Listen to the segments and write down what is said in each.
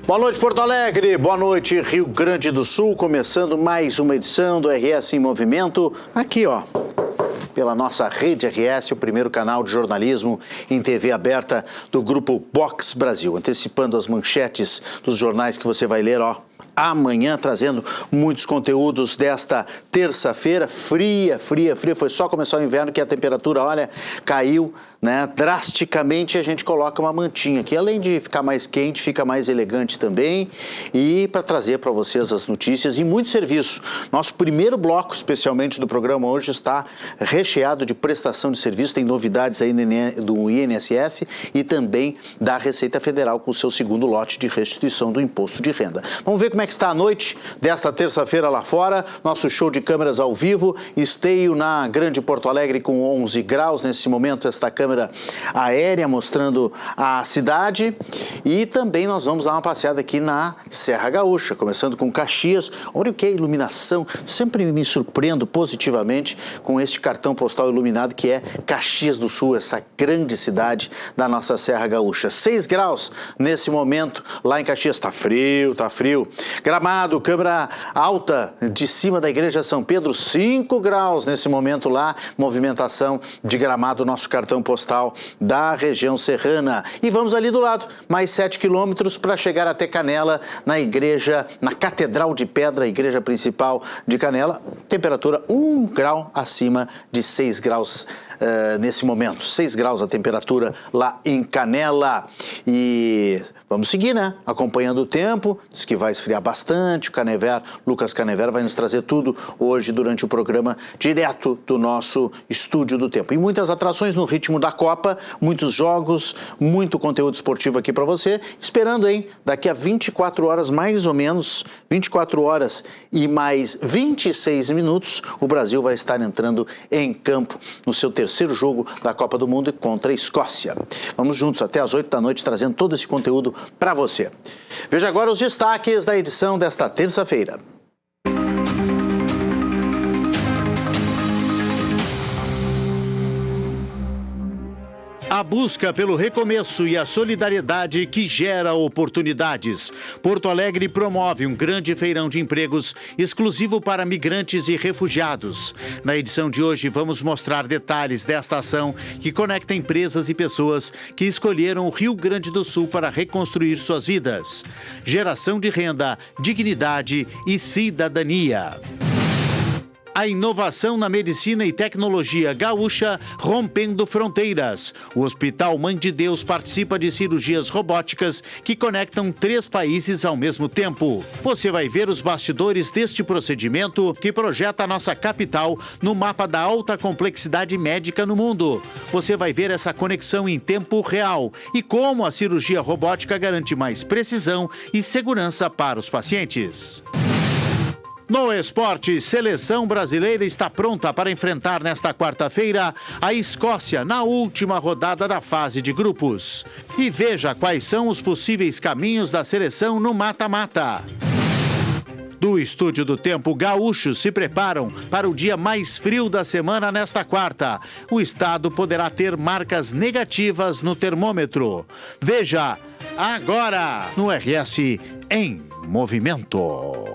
Boa noite, Porto Alegre. Boa noite, Rio Grande do Sul. Começando mais uma edição do RS em Movimento. Aqui, ó, pela nossa Rede RS, o primeiro canal de jornalismo em TV aberta do Grupo Box Brasil. Antecipando as manchetes dos jornais que você vai ler, ó, amanhã, trazendo muitos conteúdos desta terça-feira, fria. Foi só começar o inverno que a temperatura, olha, caiu, né, drasticamente. A gente coloca uma mantinha que, além de ficar mais quente, fica mais elegante também. E para trazer para vocês as notícias e muito serviço. Nosso primeiro bloco, especialmente do programa hoje, está recheado de prestação de serviço. Tem novidades aí do INSS e também da Receita Federal com o seu segundo lote de restituição do imposto de renda. Vamos ver como é que está a noite desta terça-feira lá fora. Nosso show de câmeras ao vivo. Esteio na Grande Porto Alegre com 11 graus. Nesse momento, esta câmera aérea mostrando a cidade. E também nós vamos dar uma passeada aqui na Serra Gaúcha, começando com Caxias. Olha o que é iluminação. Sempre me surpreendo positivamente com este cartão postal iluminado que é Caxias do Sul, essa grande cidade da nossa Serra Gaúcha. 6 graus nesse momento lá em Caxias. Tá frio. Gramado, câmera alta de cima da Igreja São Pedro, 5 graus nesse momento lá, movimentação de Gramado, nosso cartão postal da região serrana. E vamos ali do lado, mais 7 quilômetros para chegar até Canela, na igreja, na Catedral de Pedra, a igreja principal de Canela, temperatura 1 grau acima de 6 graus nesse momento, 6 graus a temperatura lá em Canela. E vamos seguir, né? Acompanhando o tempo, diz que vai esfriar bastante. O Lucas Canever vai nos trazer tudo hoje durante o programa, direto do nosso estúdio do tempo. E muitas atrações no ritmo da Copa, muitos jogos, muito conteúdo esportivo aqui para você. Esperando, hein? Daqui a 24 horas, mais ou menos, 24 horas e mais 26 minutos, o Brasil vai estar entrando em campo no seu terceiro jogo da Copa do Mundo contra a Escócia. Vamos juntos até às 8 da noite, trazendo todo esse conteúdo para você. Veja agora os destaques da edição desta terça-feira. A busca pelo recomeço e a solidariedade que gera oportunidades. Porto Alegre promove um grande feirão de empregos exclusivo para migrantes e refugiados. Na edição de hoje, vamos mostrar detalhes desta ação que conecta empresas e pessoas que escolheram o Rio Grande do Sul para reconstruir suas vidas. Geração de renda, dignidade e cidadania. A inovação na medicina e tecnologia gaúcha rompendo fronteiras. O Hospital Mãe de Deus participa de cirurgias robóticas que conectam 3 países ao mesmo tempo. Você vai ver os bastidores deste procedimento que projeta a nossa capital no mapa da alta complexidade médica no mundo. Você vai ver essa conexão em tempo real e como a cirurgia robótica garante mais precisão e segurança para os pacientes. No esporte, seleção brasileira está pronta para enfrentar nesta quarta-feira a Escócia na última rodada da fase de grupos. E veja quais são os possíveis caminhos da seleção no mata-mata. Do Estúdio do Tempo, gaúchos se preparam para o dia mais frio da semana nesta quarta. O estado poderá ter marcas negativas no termômetro. Veja agora no RS em Movimento.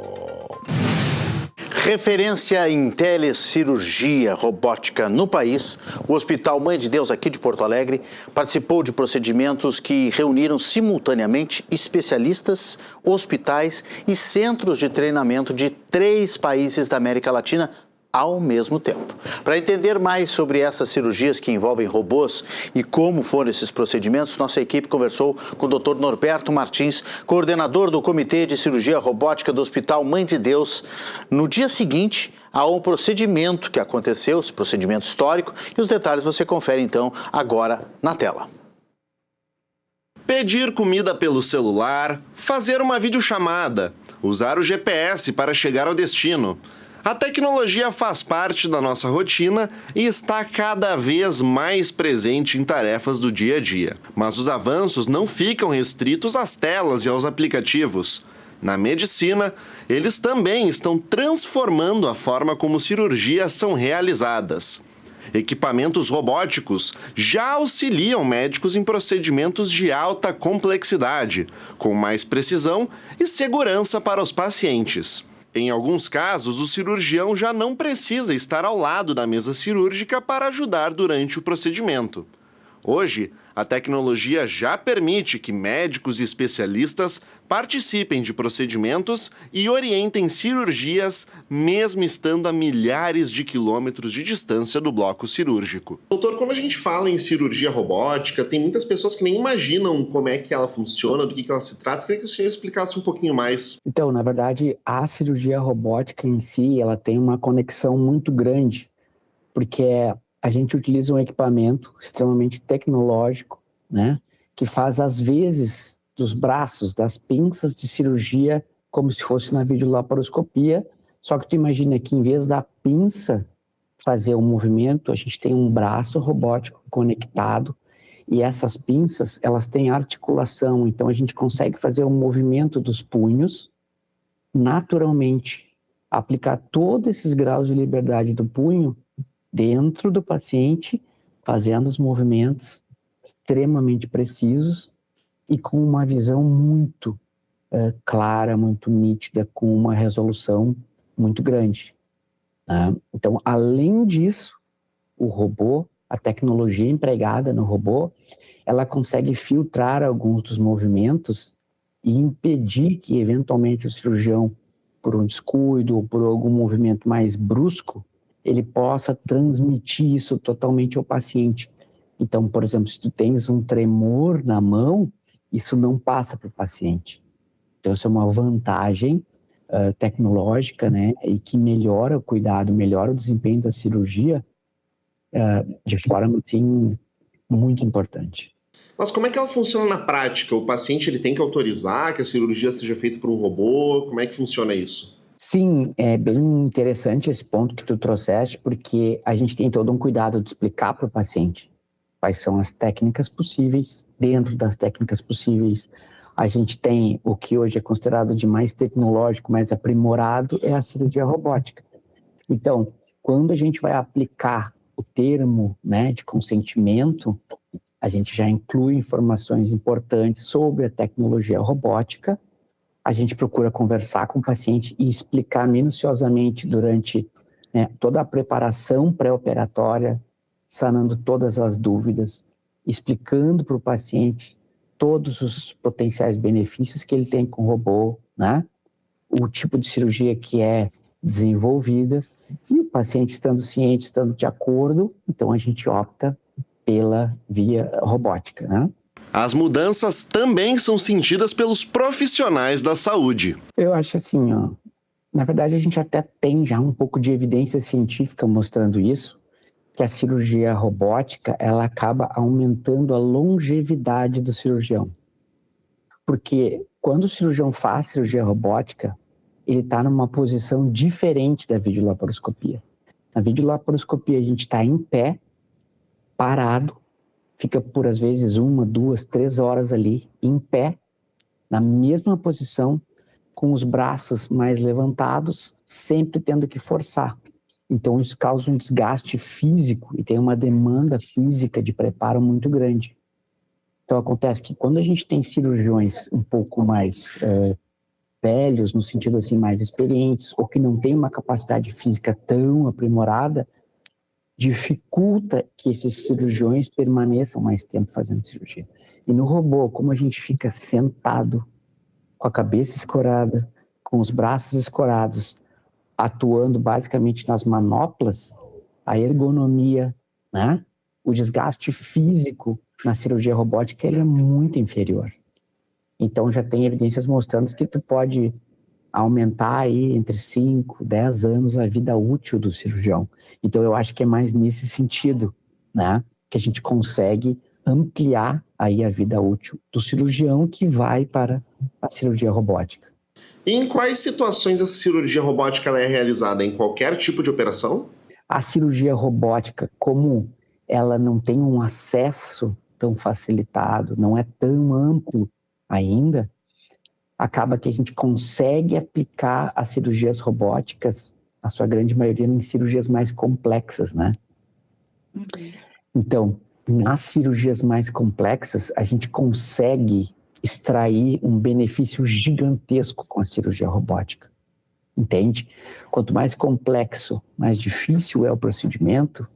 Referência em telecirurgia robótica no país, o Hospital Mãe de Deus aqui de Porto Alegre participou de procedimentos que reuniram simultaneamente especialistas, hospitais e centros de treinamento de 3 países da América Latina ao mesmo tempo. Para entender mais sobre essas cirurgias que envolvem robôs e como foram esses procedimentos, nossa equipe conversou com o Dr. Norberto Martins, coordenador do Comitê de Cirurgia Robótica do Hospital Mãe de Deus, no dia seguinte ao procedimento que aconteceu, esse procedimento histórico, e os detalhes você confere então agora na tela. Pedir comida pelo celular, fazer uma videochamada, usar o GPS para chegar ao destino. A tecnologia faz parte da nossa rotina e está cada vez mais presente em tarefas do dia a dia. Mas os avanços não ficam restritos às telas e aos aplicativos. Na medicina, eles também estão transformando a forma como cirurgias são realizadas. Equipamentos robóticos já auxiliam médicos em procedimentos de alta complexidade, com mais precisão e segurança para os pacientes. Em alguns casos, o cirurgião já não precisa estar ao lado da mesa cirúrgica para ajudar durante o procedimento. Hoje, a tecnologia já permite que médicos e especialistas participem de procedimentos e orientem cirurgias, mesmo estando a milhares de quilômetros de distância do bloco cirúrgico. Doutor, quando a gente fala em cirurgia robótica, tem muitas pessoas que nem imaginam como é que ela funciona, do que ela se trata. Eu queria que o senhor explicasse um pouquinho mais. Então, na verdade, a cirurgia robótica em si, ela tem uma conexão muito grande, porque a gente utiliza um equipamento extremamente tecnológico, né, que faz, às vezes, dos braços, das pinças de cirurgia, como se fosse na videolaparoscopia, só que tu imagina que, em vez da pinça fazer o movimento, a gente tem um braço robótico conectado, e essas pinças, elas têm articulação, então a gente consegue fazer o movimento dos punhos naturalmente, aplicar todos esses graus de liberdade do punho dentro do paciente, fazendo os movimentos extremamente precisos e com uma visão muito clara, muito nítida, com uma resolução muito grande. Né? Então, além disso, o robô, a tecnologia empregada no robô, ela consegue filtrar alguns dos movimentos e impedir que, eventualmente, o cirurgião, por um descuido ou por algum movimento mais brusco, ele possa transmitir isso totalmente ao paciente. Então, por exemplo, se tu tens um tremor na mão, isso não passa para o paciente. Então, isso é uma vantagem tecnológica, né, e que melhora o cuidado, melhora o desempenho da cirurgia de forma, assim, muito importante. Mas como é que ela funciona na prática? O paciente ele tem que autorizar que a cirurgia seja feita por um robô? Como é que funciona isso? Sim, é bem interessante esse ponto que tu trouxeste, porque a gente tem todo um cuidado de explicar para o paciente quais são as técnicas possíveis. Dentro das técnicas possíveis, a gente tem o que hoje é considerado de mais tecnológico, mais aprimorado, é a cirurgia robótica. Então, quando a gente vai aplicar o termo, né, de consentimento, a gente já inclui informações importantes sobre a tecnologia robótica. A gente procura conversar com o paciente e explicar minuciosamente durante, né, toda a preparação pré-operatória, sanando todas as dúvidas, explicando para o paciente todos os potenciais benefícios que ele tem com o robô, né? O tipo de cirurgia que é desenvolvida, e o paciente estando ciente, estando de acordo, então a gente opta pela via robótica, né? As mudanças também são sentidas pelos profissionais da saúde. Eu acho assim, ó, na verdade a gente até tem já um pouco de evidência científica mostrando isso, que a cirurgia robótica, ela acaba aumentando a longevidade do cirurgião. Porque quando o cirurgião faz cirurgia robótica, ele está numa posição diferente da videolaparoscopia. Na videolaparoscopia a gente está em pé, parado, fica por às vezes 1, 2, 3 horas ali, em pé, na mesma posição, com os braços mais levantados, sempre tendo que forçar. Então isso causa um desgaste físico e tem uma demanda física de preparo muito grande. Então acontece que quando a gente tem cirurgiões um pouco mais velhos, no sentido assim, mais experientes, ou que não tem uma capacidade física tão aprimorada, dificulta que esses cirurgiões permaneçam mais tempo fazendo cirurgia. E no robô, como a gente fica sentado, com a cabeça escorada, com os braços escorados, atuando basicamente nas manoplas, a ergonomia, né, o desgaste físico na cirurgia robótica, ele é muito inferior. Então já tem evidências mostrando que tu pode aumentar aí entre 5, 10 anos a vida útil do cirurgião. Então eu acho que é mais nesse sentido, né, que a gente consegue ampliar aí a vida útil do cirurgião que vai para a cirurgia robótica. E em quais situações a cirurgia robótica ela é realizada? Em qualquer tipo de operação? A cirurgia robótica, como ela não tem um acesso tão facilitado, não é tão amplo ainda, acaba que a gente consegue aplicar as cirurgias robóticas, na sua grande maioria, em cirurgias mais complexas, né? Então, nas cirurgias mais complexas, a gente consegue extrair um benefício gigantesco com a cirurgia robótica, entende? Quanto mais complexo, mais difícil é o procedimento,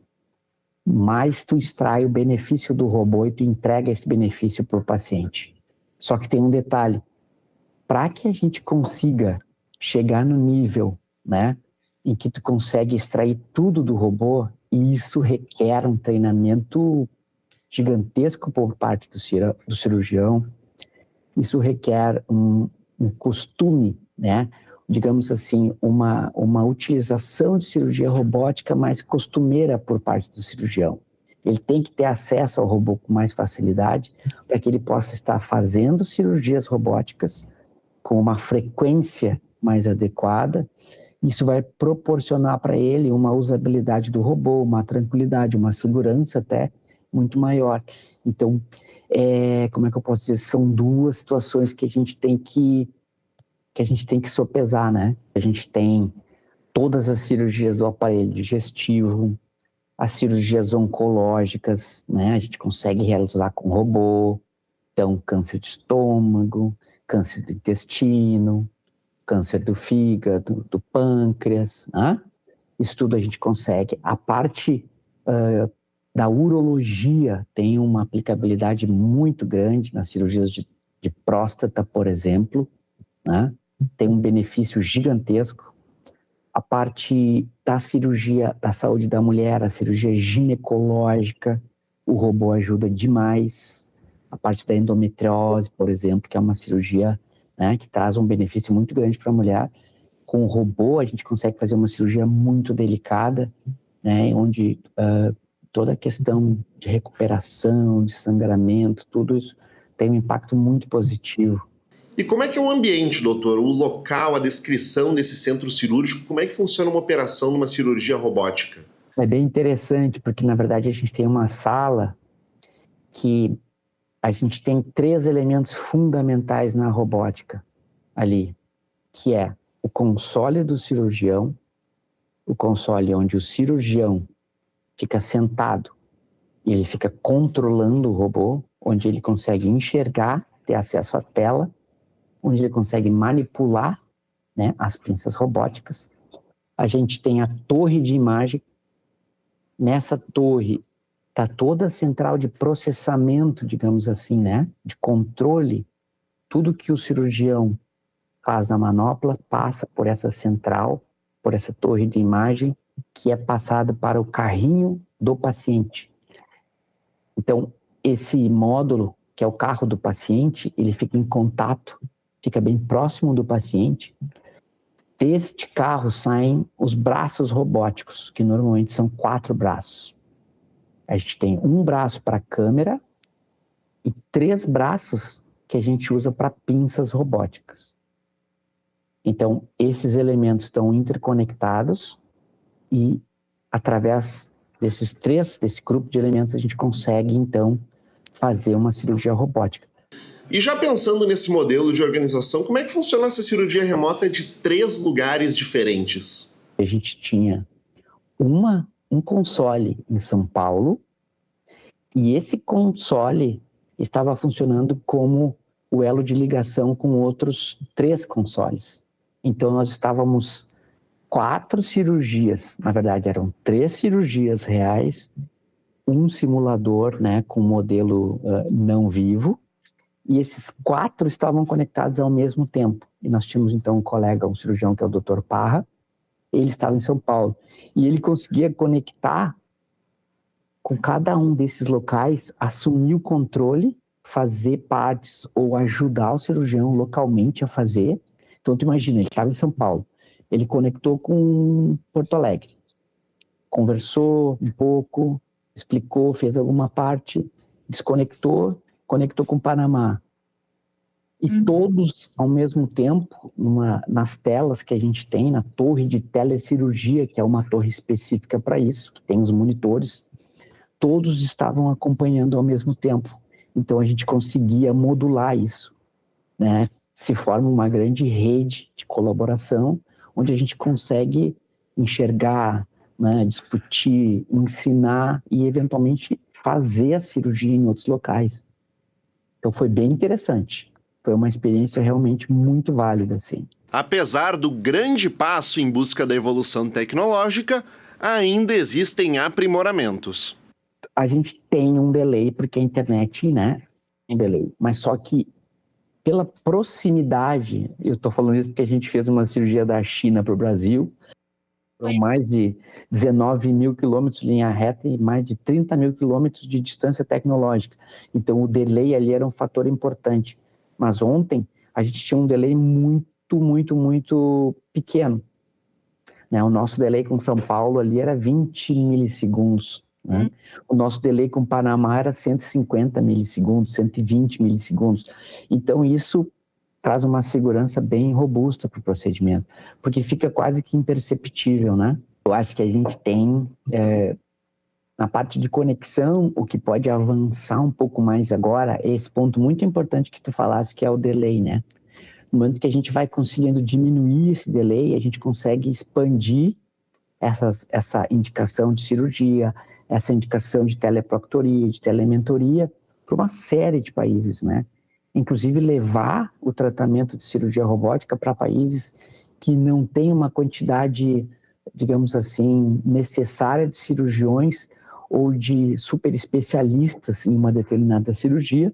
mais tu extrai o benefício do robô e tu entrega esse benefício para o paciente. Só que tem um detalhe, para que a gente consiga chegar no nível, né, em que tu consegue extrair tudo do robô, e isso requer um treinamento gigantesco por parte do cirurgião, isso requer um costume, né, digamos assim, uma utilização de cirurgia robótica mais costumeira por parte do cirurgião. Ele tem que ter acesso ao robô com mais facilidade para que ele possa estar fazendo cirurgias robóticas com uma frequência mais adequada. Isso vai proporcionar para ele uma usabilidade do robô, uma tranquilidade, uma segurança até muito maior. Então, como é que eu posso dizer? São duas situações que a gente tem que sopesar, né? A gente tem todas as cirurgias do aparelho digestivo, as cirurgias oncológicas, né? A gente consegue realizar com robô. Então, câncer de estômago, câncer do intestino, câncer do fígado, do pâncreas, né? Isso tudo a gente consegue. A parte da urologia tem uma aplicabilidade muito grande nas cirurgias de próstata, por exemplo, né? Tem um benefício gigantesco. A parte da cirurgia da saúde da mulher, a cirurgia ginecológica, o robô ajuda demais. A parte da endometriose, por exemplo, que é uma cirurgia, né, que traz um benefício muito grande para a mulher. Com o robô, a gente consegue fazer uma cirurgia muito delicada, né, onde toda a questão de recuperação, de sangramento, tudo isso tem um impacto muito positivo. E como é que é o ambiente, doutor? O local, a descrição desse centro cirúrgico, como é que funciona uma operação numa cirurgia robótica? É bem interessante, porque na verdade a gente tem uma sala que a gente tem 3 elementos fundamentais na robótica ali, que é o console do cirurgião, o console onde o cirurgião fica sentado e ele fica controlando o robô, onde ele consegue enxergar, ter acesso à tela, onde ele consegue manipular, né, as pinças robóticas. A gente tem a torre de imagem. Nessa torre está toda a central de processamento, digamos assim, né, de controle. Tudo que o cirurgião faz na manopla passa por essa central, por essa torre de imagem, que é passada para o carrinho do paciente. Então, esse módulo, que é o carro do paciente, ele fica em contato, fica bem próximo do paciente. Deste carro saem os braços robóticos, que normalmente são 4 braços. A gente tem um braço para câmera e 3 braços que a gente usa para pinças robóticas. Então, esses elementos estão interconectados e, através desse grupo de elementos, a gente consegue, então, fazer uma cirurgia robótica. E já pensando nesse modelo de organização, como é que funciona essa cirurgia remota de 3 lugares diferentes? A gente tinha um console em São Paulo e esse console estava funcionando como o elo de ligação com outros 3 consoles. Então, nós estávamos 4 cirurgias, na verdade eram 3 cirurgias reais, um simulador, né, com modelo não vivo, e esses 4 estavam conectados ao mesmo tempo. E nós tínhamos então um colega, um cirurgião, que é o Dr. Parra, ele estava em São Paulo, e ele conseguia conectar com cada um desses locais, assumir o controle, fazer partes ou ajudar o cirurgião localmente a fazer. Então, tu imagina, ele estava em São Paulo, ele conectou com Porto Alegre, conversou um pouco, explicou, fez alguma parte, desconectou, conectou com o Panamá. E todos, ao mesmo tempo, nas telas que a gente tem, na torre de telecirurgia, que é uma torre específica para isso, que tem os monitores, todos estavam acompanhando ao mesmo tempo. Então, a gente conseguia modular isso, né? Se forma uma grande rede de colaboração, onde a gente consegue enxergar né, discutir, ensinar e, eventualmente, fazer a cirurgia em outros locais. Então, foi bem interessante. Foi uma experiência realmente muito válida, assim. Apesar do grande passo em busca da evolução tecnológica, ainda existem aprimoramentos. A gente tem um delay, porque a internet, né, tem delay. Mas só que, pela proximidade, eu estou falando isso porque a gente fez uma cirurgia da China para o Brasil, com mais de 19 mil quilômetros de linha reta e mais de 30 mil quilômetros de distância tecnológica. Então, o delay ali era um fator importante. Mas ontem, a gente tinha um delay muito pequeno. Né? O nosso delay com São Paulo ali era 20 milissegundos. Né? O nosso delay com Panamá era 150 milissegundos, 120 milissegundos. Então, isso traz uma segurança bem robusta para o procedimento, porque fica quase que imperceptível, né? Eu acho que a gente tem, na parte de conexão, o que pode avançar um pouco mais agora é esse ponto muito importante que tu falasse, que é o delay, né? No momento que a gente vai conseguindo diminuir esse delay, a gente consegue expandir essa indicação de cirurgia, essa indicação de teleproctoria, de telementoria, para uma série de países, né? Inclusive levar o tratamento de cirurgia robótica para países que não têm uma quantidade, digamos assim, necessária de cirurgiões ou de super especialistas em uma determinada cirurgia.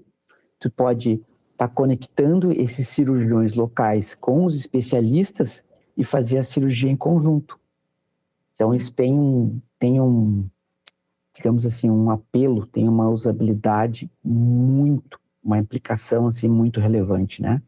Tu pode estar conectando esses cirurgiões locais com os especialistas e fazer a cirurgia em conjunto. Então, isso tem um, digamos assim, um apelo, tem uma usabilidade uma implicação assim, muito relevante, né?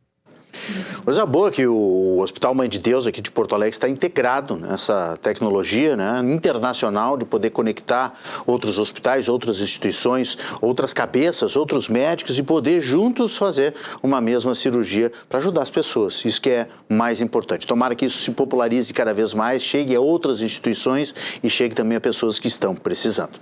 Coisa boa que o Hospital Mãe de Deus aqui de Porto Alegre está integrado nessa tecnologia, né, internacional, de poder conectar outros hospitais, outras instituições, outras cabeças, outros médicos e poder juntos fazer uma mesma cirurgia para ajudar as pessoas. Isso que é mais importante. Tomara que isso se popularize cada vez mais, chegue a outras instituições e chegue também a pessoas que estão precisando.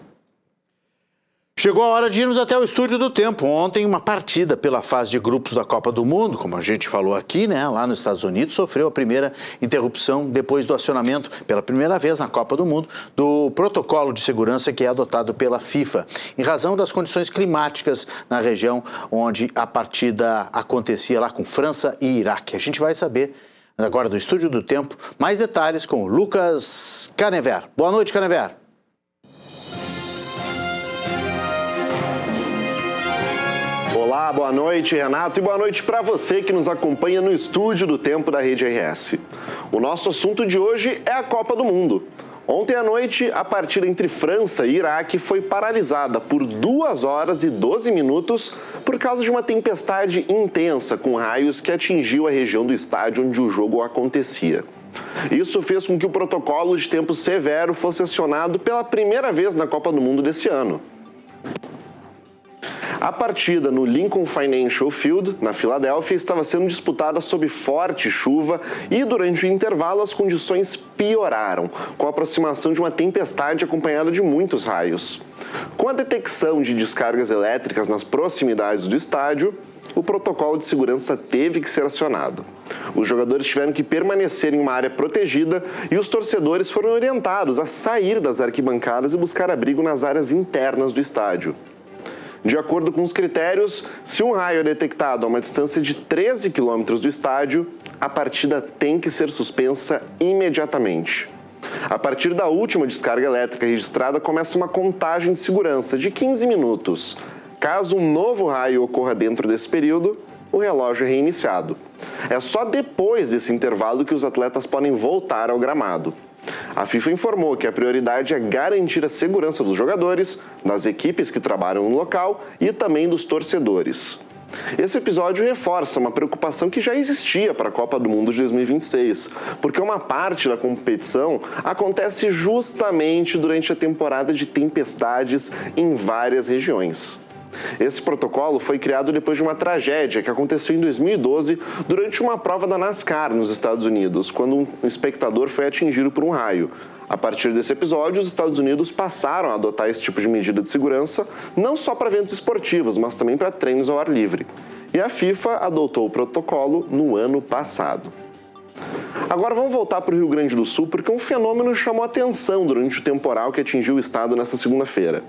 Chegou a hora de irmos até o Estúdio do Tempo. Ontem, uma partida pela fase de grupos da Copa do Mundo, como a gente falou aqui, né, lá nos Estados Unidos, sofreu a primeira interrupção depois do acionamento, pela primeira vez na Copa do Mundo, do protocolo de segurança que é adotado pela FIFA, em razão das condições climáticas na região onde a partida acontecia lá com França e Iraque. A gente vai saber agora do Estúdio do Tempo mais detalhes com o Lucas Canever. Boa noite, Canever. Olá, boa noite, Renato, e boa noite para você que nos acompanha no Estúdio do Tempo da Rede RS. O nosso assunto de hoje é a Copa do Mundo. Ontem à noite, a partida entre França e Iraque foi paralisada por 2 horas e 12 minutos por causa de uma tempestade intensa com raios que atingiu a região do estádio onde o jogo acontecia. Isso fez com que o protocolo de tempo severo fosse acionado pela primeira vez na Copa do Mundo desse ano. A partida no Lincoln Financial Field, na Filadélfia, estava sendo disputada sob forte chuva e, durante o intervalo, as condições pioraram, com a aproximação de uma tempestade acompanhada de muitos raios. Com a detecção de descargas elétricas nas proximidades do estádio, o protocolo de segurança teve que ser acionado. Os jogadores tiveram que permanecer em uma área protegida e os torcedores foram orientados a sair das arquibancadas e buscar abrigo nas áreas internas do estádio. De acordo com os critérios, se um raio é detectado a uma distância de 13 quilômetros do estádio, a partida tem que ser suspensa imediatamente. A partir da última descarga elétrica registrada, começa uma contagem de segurança de 15 minutos. Caso um novo raio ocorra dentro desse período, o relógio é reiniciado. É só depois desse intervalo que os atletas podem voltar ao gramado. A FIFA informou que a prioridade é garantir a segurança dos jogadores, das equipes que trabalham no local e também dos torcedores. Esse episódio reforça uma preocupação que já existia para a Copa do Mundo de 2026, porque uma parte da competição acontece justamente durante a temporada de tempestades em várias regiões. Esse protocolo foi criado depois de uma tragédia que aconteceu em 2012 durante uma prova da NASCAR nos Estados Unidos, quando um espectador foi atingido por um raio. A partir desse episódio, os Estados Unidos passaram a adotar esse tipo de medida de segurança, não só para eventos esportivos, mas também para treinos ao ar livre. E a FIFA adotou o protocolo no ano passado. Agora vamos voltar para o Rio Grande do Sul, porque um fenômeno chamou atenção durante o temporal que atingiu o estado nesta segunda-feira.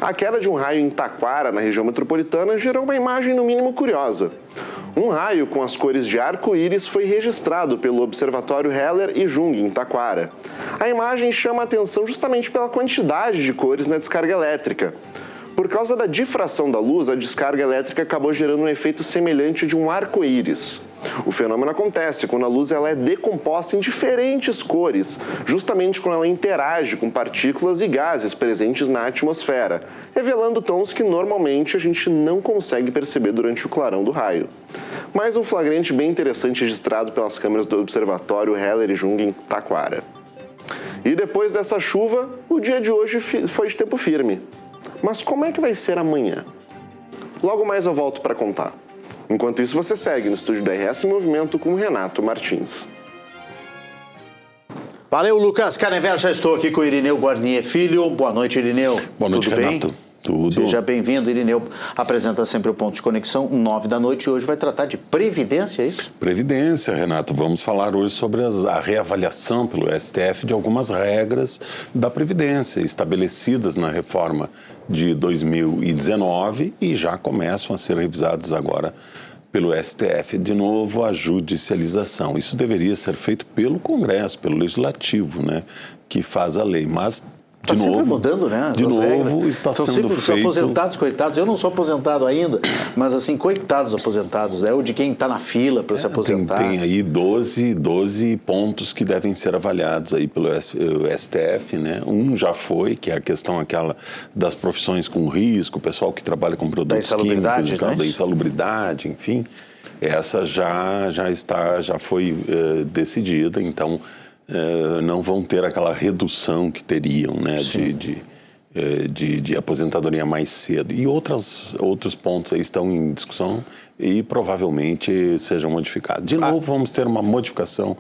A queda de um raio em Taquara, na região metropolitana, gerou uma imagem no mínimo curiosa. Um raio com as cores de arco-íris foi registrado pelo Observatório Heller e Jung, em Taquara. A imagem chama a atenção justamente pela quantidade de cores na descarga elétrica. Por causa da difração da luz, a descarga elétrica acabou gerando um efeito semelhante de um arco-íris. O fenômeno acontece quando a luz ela é decomposta em diferentes cores, justamente quando ela interage com partículas e gases presentes na atmosfera, revelando tons que normalmente a gente não consegue perceber durante o clarão do raio. Mais um flagrante bem interessante registrado pelas câmeras do Observatório Heller e Jung em Taquara. E depois dessa chuva, o dia de hoje foi de tempo firme. Mas como é que vai ser amanhã? Logo mais eu volto para contar. Enquanto isso, você segue no estúdio da RS em Movimento com o Renato Martins. Valeu, Lucas Canever, já estou aqui com o Irineu Guarnier Filho. Boa noite, Irineu. Boa noite, Tudo Renato. Bem? Tudo. Seja bem-vindo, Irineu. Apresenta sempre o Ponto de Conexão, 9 da noite, e hoje vai tratar de Previdência, é isso? Previdência, Renato. Vamos falar hoje sobre a reavaliação pelo STF de algumas regras da Previdência estabelecidas na reforma de 2019 e já começam a ser revisadas agora pelo STF. De novo, a judicialização. Isso deveria ser feito pelo Congresso, pelo Legislativo, né, que faz a lei, mas Está sempre mudando, né? De novo, está sendo feito... São aposentados, coitados. Eu não sou aposentado ainda, mas assim, coitados aposentados, né? Ou de quem está na fila para se aposentar. Tem aí 12 pontos que devem ser avaliados aí pelo STF, né? Um já foi, que é a questão aquela das profissões com risco, o pessoal que trabalha com produtos químicos, da insalubridade, enfim. Essa já foi decidida, então... não vão ter aquela redução que teriam, né, de aposentadoria mais cedo. E outros pontos aí estão em discussão e provavelmente sejam modificados. De novo, vamos ter uma modificação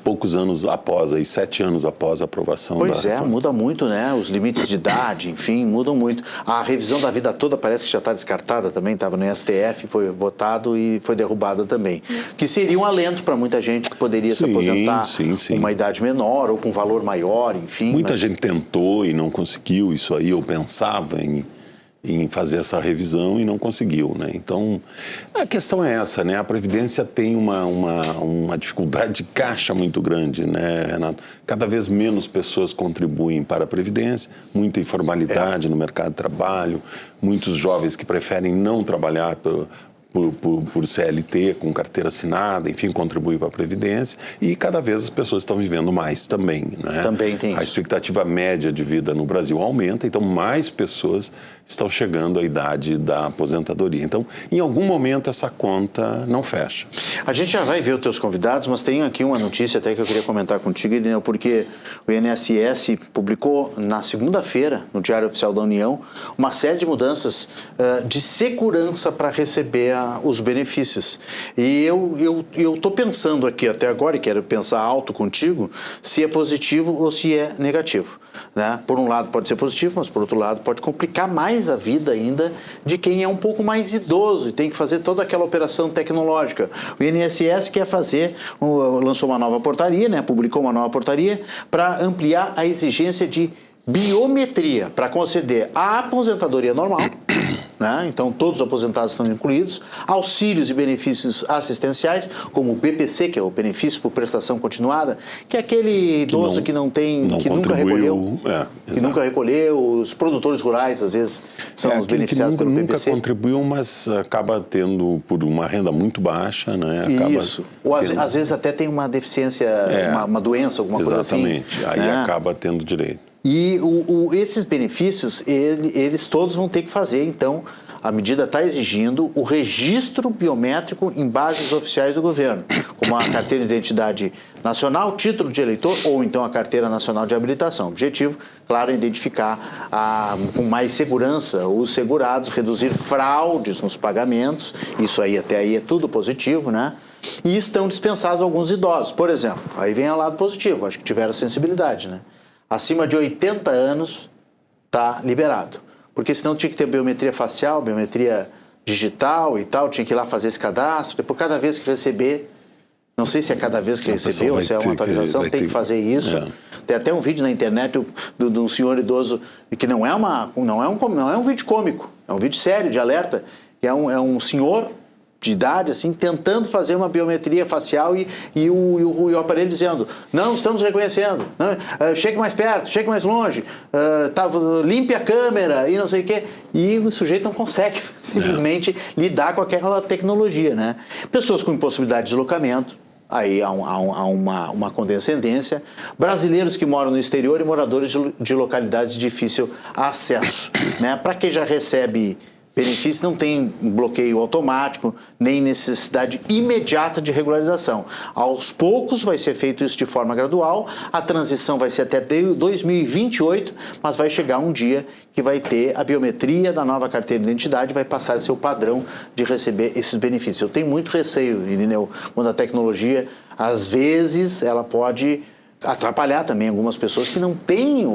poucos anos após, 7 anos após a aprovação da reforma. Muda muito, né? Os limites de idade, enfim, mudam muito. A revisão da vida toda parece que já está descartada também, estava no STF, foi votado e foi derrubada também. Que seria um alento para muita gente que poderia se aposentar com uma idade menor ou com valor maior, enfim. Muita gente tentou e não conseguiu isso aí, ou pensava em fazer essa revisão e não conseguiu, né? Então, a questão é essa, né? A Previdência tem uma dificuldade de caixa muito grande, né, Renato? Cada vez menos pessoas contribuem para a Previdência, muita informalidade no mercado de trabalho, muitos jovens que preferem não trabalhar por CLT, com carteira assinada, enfim, contribuir para a Previdência, e cada vez as pessoas estão vivendo mais também, né? Também tem isso. A expectativa média de vida no Brasil aumenta, então mais pessoas estão chegando à idade da aposentadoria. Então, em algum momento, essa conta não fecha. A gente já vai ver os teus convidados, mas tem aqui uma notícia até que eu queria comentar contigo, Irineu, porque o INSS publicou na segunda-feira, no Diário Oficial da União, uma série de mudanças de segurança para receber os benefícios. E eu estou pensando aqui até agora, e quero pensar alto contigo, se é positivo ou se é negativo, né? Por um lado pode ser positivo, mas por outro lado pode complicar mais a vida ainda de quem é um pouco mais idoso e tem que fazer toda aquela operação tecnológica. O INSS quer lançou uma nova portaria, né? Publicou uma nova portaria para ampliar a exigência de biometria para conceder a aposentadoria normal, né? Então todos os aposentados estão incluídos, auxílios e benefícios assistenciais, como o BPC, que é o benefício por prestação continuada, que é aquele idoso que nunca recolheu, os produtores rurais às vezes são os beneficiados pelo BPC. Nunca contribuiu, mas acaba tendo por uma renda muito baixa, né? Isso. Ou às vezes até tem uma deficiência, uma doença, alguma coisa assim. Exatamente. Aí acaba tendo direito. E esses benefícios, eles todos vão ter que fazer, então, a medida está exigindo o registro biométrico em bases oficiais do governo, como a carteira de identidade nacional, título de eleitor ou então a carteira nacional de habilitação. O objetivo, claro, é identificar com mais segurança os segurados, reduzir fraudes nos pagamentos, isso aí até aí é tudo positivo, né? E estão dispensados alguns idosos, por exemplo, aí vem o lado positivo, acho que tiveram sensibilidade, né? Acima de 80 anos está liberado. Porque senão tinha que ter biometria facial, biometria digital e tal, tinha que ir lá fazer esse cadastro, depois cada vez que receber Não sei se é cada vez que receber ou se é uma atualização, tem que fazer isso. Tem até um vídeo na internet de um senhor idoso que não é um vídeo cômico, é um vídeo sério de alerta, que é um senhor de idade, assim, tentando fazer uma biometria facial e o aparelho dizendo, não estamos reconhecendo, não, chegue mais perto, chegue mais longe, limpe a câmera e não sei o quê. E o sujeito não consegue simplesmente lidar com aquela tecnologia, né? Pessoas com impossibilidade de deslocamento, aí há uma condescendência. Brasileiros que moram no exterior e moradores de localidades de difícil acesso, né? Para quem já recebe benefício, não tem bloqueio automático, nem necessidade imediata de regularização. Aos poucos vai ser feito isso de forma gradual, a transição vai ser até 2028, mas vai chegar um dia que vai ter a biometria da nova carteira de identidade, vai passar a ser o padrão de receber esses benefícios. Eu tenho muito receio, Irineu, quando a tecnologia, às vezes, ela pode atrapalhar também algumas pessoas que não têm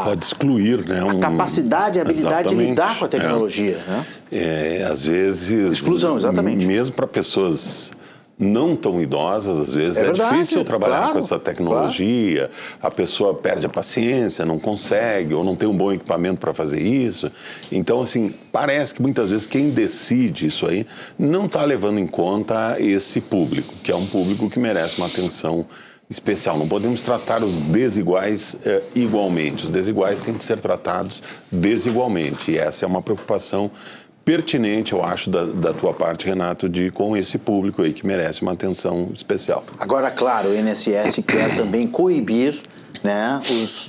pode excluir, né, a capacidade, a habilidade de lidar com a tecnologia. Né? Às vezes... Exclusão, exatamente. Mesmo para pessoas não tão idosas, às vezes é difícil trabalhar com essa tecnologia, a pessoa perde a paciência, não consegue, ou não tem um bom equipamento para fazer isso. Então, assim, parece que muitas vezes quem decide isso aí não está levando em conta esse público, que é um público que merece uma atenção especial. Não podemos tratar os desiguais igualmente. Os desiguais têm que ser tratados desigualmente. E essa é uma preocupação pertinente, eu acho, da tua parte, Renato, com esse público aí que merece uma atenção especial. Agora, claro, o INSS quer também coibir, né,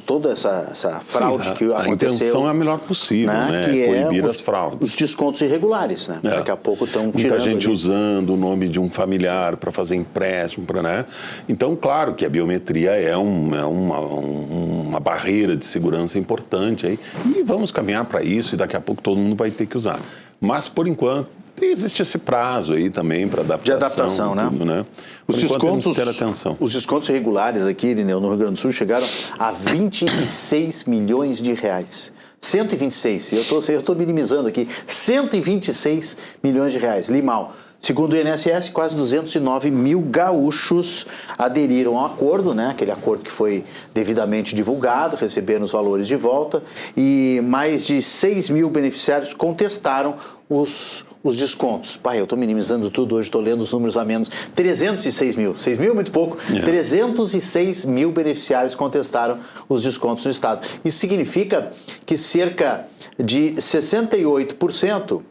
toda essa fraude que aconteceu. A intenção é a melhor possível, né? Que coibir as fraudes. Os descontos irregulares, né? Daqui a pouco estão tirando. Muita gente usando o nome de um familiar para fazer empréstimo, né? Então, claro que a biometria é uma barreira de segurança importante aí, e vamos caminhar para isso, e daqui a pouco todo mundo vai ter que usar. Mas, por enquanto, existe esse prazo aí também para adaptação. De adaptação, tudo, né? Os descontos regulares aqui, Irineu, no Rio Grande do Sul, chegaram a 26 milhões de reais. 126, eu estou minimizando aqui, 126 milhões de reais, Limal. Segundo o INSS, quase 209 mil gaúchos aderiram ao acordo, né? Aquele acordo que foi devidamente divulgado, receberam os valores de volta, e mais de 6 mil beneficiários contestaram os descontos. Pai, eu estou minimizando tudo hoje, estou lendo os números a menos. 306 mil. 6 mil é muito pouco. 306 mil beneficiários contestaram os descontos no Estado. Isso significa que cerca de 68%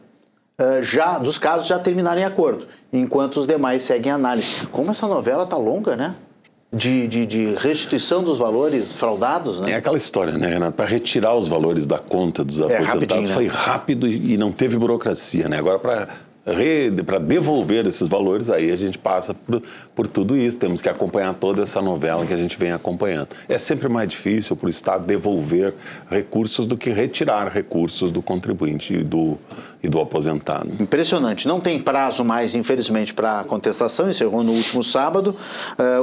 dos casos já terminaram em acordo, enquanto os demais seguem análise. Como essa novela está longa, né? De restituição dos valores fraudados, né? É aquela história, né, Renato? Para retirar os valores da conta dos aposentados foi rápido e não teve burocracia, né? Agora, para devolver esses valores, aí a gente passa por tudo isso. Temos que acompanhar toda essa novela que a gente vem acompanhando. É sempre mais difícil para o Estado devolver recursos do que retirar recursos do contribuinte e do aposentado. Impressionante. Não tem prazo mais, infelizmente, para contestação. Encerrou no último sábado.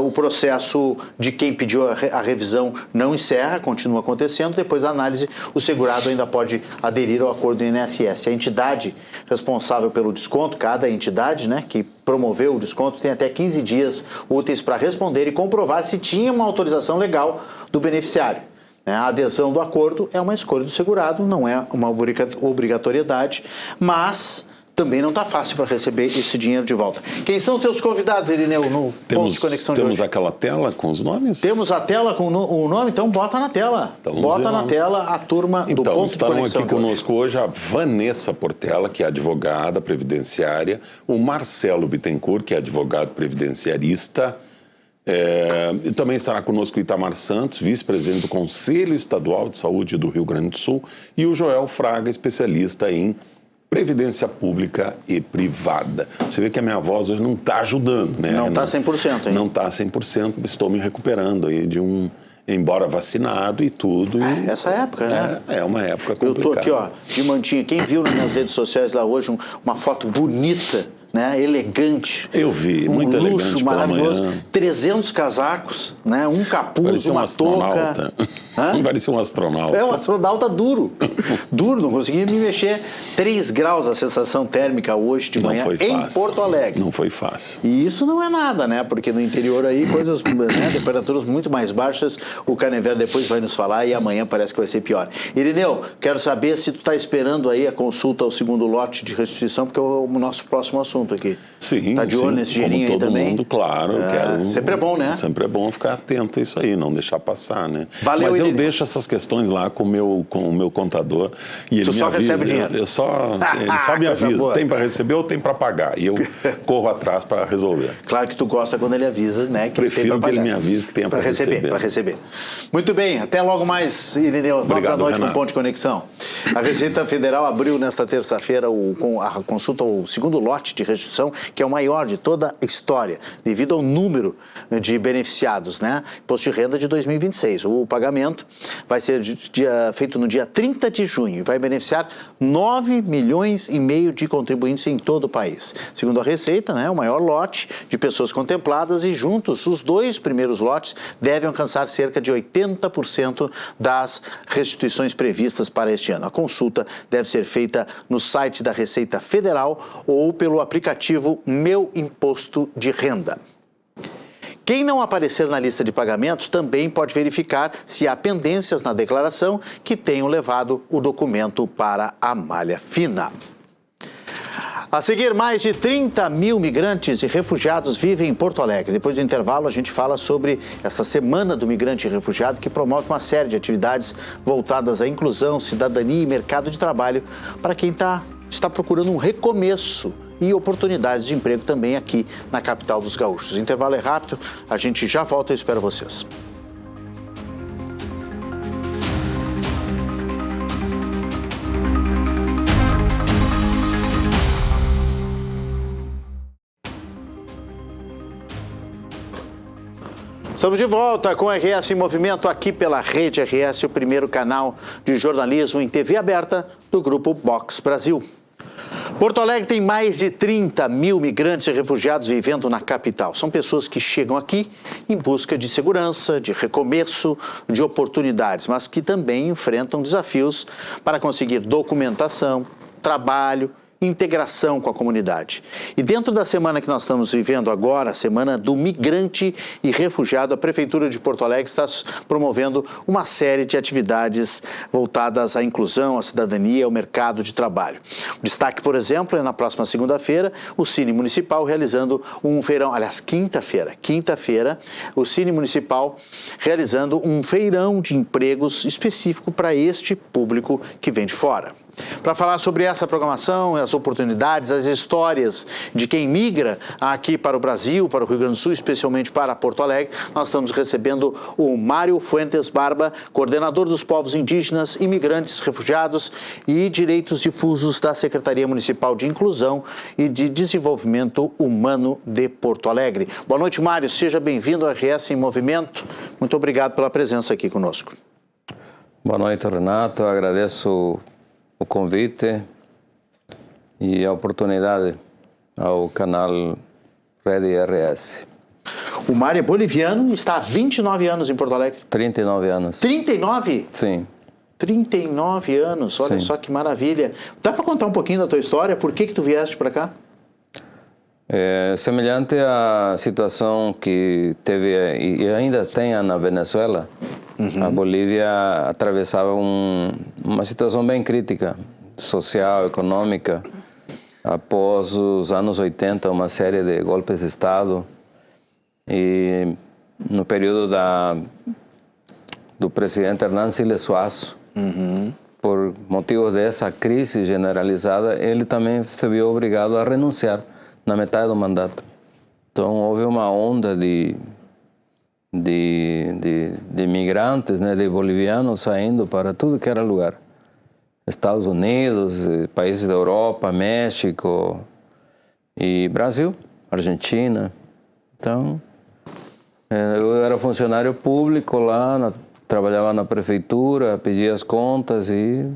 O processo de quem pediu a revisão não encerra, continua acontecendo. Depois da análise, o segurado ainda pode aderir ao acordo do INSS. A entidade responsável pelo desconto, cada entidade, né, que promoveu o desconto, tem até 15 dias úteis para responder e comprovar se tinha uma autorização legal do beneficiário. A adesão do acordo é uma escolha do segurado, não é uma obrigatoriedade, mas também não está fácil para receber esse dinheiro de volta. Quem são os teus convidados, Irineu, no ponto de conexão de hoje? Temos aquela tela com os nomes? Temos a tela com o nome, então bota na tela. Então, bota na tela a turma do ponto de conexão. Então, estarão aqui conosco hoje a Vanessa Portela, que é advogada previdenciária, o Marcelo Bittencourt, que é advogado previdenciarista, e também estará conosco o Itamar Santos, vice-presidente do Conselho Estadual de Saúde do Rio Grande do Sul, e o Joel Fraga, especialista em Previdência Pública e Privada. Você vê que a minha voz hoje não está ajudando, né? Não está 100%, hein? Não está 100%, estou me recuperando aí embora vacinado e tudo. Essa época, né? É uma época complicada. Eu estou aqui, ó, de mantinha. Quem viu nas minhas redes sociais lá hoje uma foto bonita, né? Elegante. Eu vi, muito elegante. Luxo maravilhoso. 300 casacos, né? Um capuz, uma touca. Parecia um astronauta. É um astronauta duro. Duro, não conseguia me mexer. 3 graus a sensação térmica hoje de manhã em Porto Alegre. Não foi fácil. E isso não é nada, né? Porque no interior aí, coisas, né? Temperaturas muito mais baixas. O Canevera depois vai nos falar e amanhã parece que vai ser pior. Irineu, quero saber se tu está esperando aí a consulta ao segundo lote de restituição, porque é o nosso próximo assunto aqui. Sim, tá de olho nesse dinheirinho aí também? Mundo, claro. Sempre é bom, né? Sempre é bom ficar atento a isso aí, não deixar passar, né? Valeu, Mas eu Irineu. deixo essas questões lá com o meu contador e ele Tu me só avisa. recebe dinheiro? Ele só me avisa, tem para receber ou tem para pagar. E eu corro atrás para resolver. Claro que tu gosta quando ele avisa, né? Que Prefiro tem pra que ele pagar. me avise que tenha para receber. Para receber. Muito bem, até logo mais, Irineu. 9 da noite com Ponto de Conexão. A Receita Federal abriu nesta terça-feira a consulta ao segundo lote de restituição, que é o maior de toda a história, devido ao número de beneficiados, né? Imposto de renda de 2026. O pagamento vai ser feito no dia 30 de junho e vai beneficiar 9 milhões e meio de contribuintes em todo o país. Segundo a Receita, né, o maior lote de pessoas contempladas e juntos os 2 primeiros lotes devem alcançar cerca de 80% das restituições previstas para este ano. A consulta deve ser feita no site da Receita Federal ou pelo aplicativo Meu Imposto de Renda. Quem não aparecer na lista de pagamento também pode verificar se há pendências na declaração que tenham levado o documento para a malha fina. A seguir, mais de 30 mil migrantes e refugiados vivem em Porto Alegre. Depois do intervalo, a gente fala sobre essa Semana do Migrante e Refugiado, que promove uma série de atividades voltadas à inclusão, cidadania e mercado de trabalho para quem está procurando um recomeço e oportunidades de emprego também aqui na capital dos gaúchos. O intervalo é rápido, a gente já volta e espero vocês. Estamos de volta com o RS em Movimento aqui pela Rede RS, o primeiro canal de jornalismo em TV aberta do Grupo Box Brasil. Porto Alegre tem mais de 30 mil migrantes e refugiados vivendo na capital. São pessoas que chegam aqui em busca de segurança, de recomeço, de oportunidades, mas que também enfrentam desafios para conseguir documentação, trabalho, integração com a comunidade. E dentro da semana que nós estamos vivendo agora, a Semana do Migrante e Refugiado, a Prefeitura de Porto Alegre está promovendo uma série de atividades voltadas à inclusão, à cidadania, ao mercado de trabalho. O destaque, por exemplo, é na próxima segunda-feira, o Cine Municipal realizando um feirão, aliás, quinta-feira, o Cine Municipal realizando um feirão de empregos específico para este público que vem de fora. Para falar sobre essa programação, as oportunidades, as histórias de quem migra aqui para o Brasil, para o Rio Grande do Sul, especialmente para Porto Alegre, nós estamos recebendo o Mário Fuentes Barba, coordenador dos povos indígenas, imigrantes, refugiados e direitos difusos da Secretaria Municipal de Inclusão e de Desenvolvimento Humano de Porto Alegre. Boa noite, Mário. Seja bem-vindo ao RS em Movimento. Muito obrigado pela presença aqui conosco. Boa noite, Renato. Agradeço o convite e a oportunidade ao canal Rede RS. O Mário é boliviano e está há 29 anos em Porto Alegre. 39 anos. 39? Sim. 39 anos, olha só que maravilha. Dá para contar um pouquinho da tua história? Por que tu vieste para cá? É semelhante à situação que teve e ainda tem na Venezuela. A Bolívia atravessava uma situação bem crítica, social, econômica, após os anos 80, uma série de golpes de Estado. E no período do presidente Hernán Siles Suazo, por motivos dessa crise generalizada, ele também se viu obrigado a renunciar na metade do mandato. Então houve uma onda de imigrantes, né, de bolivianos saindo para tudo que era lugar. Estados Unidos, países da Europa, México e Brasil, Argentina. Então, eu era funcionário público lá, trabalhava na prefeitura, pedia as contas e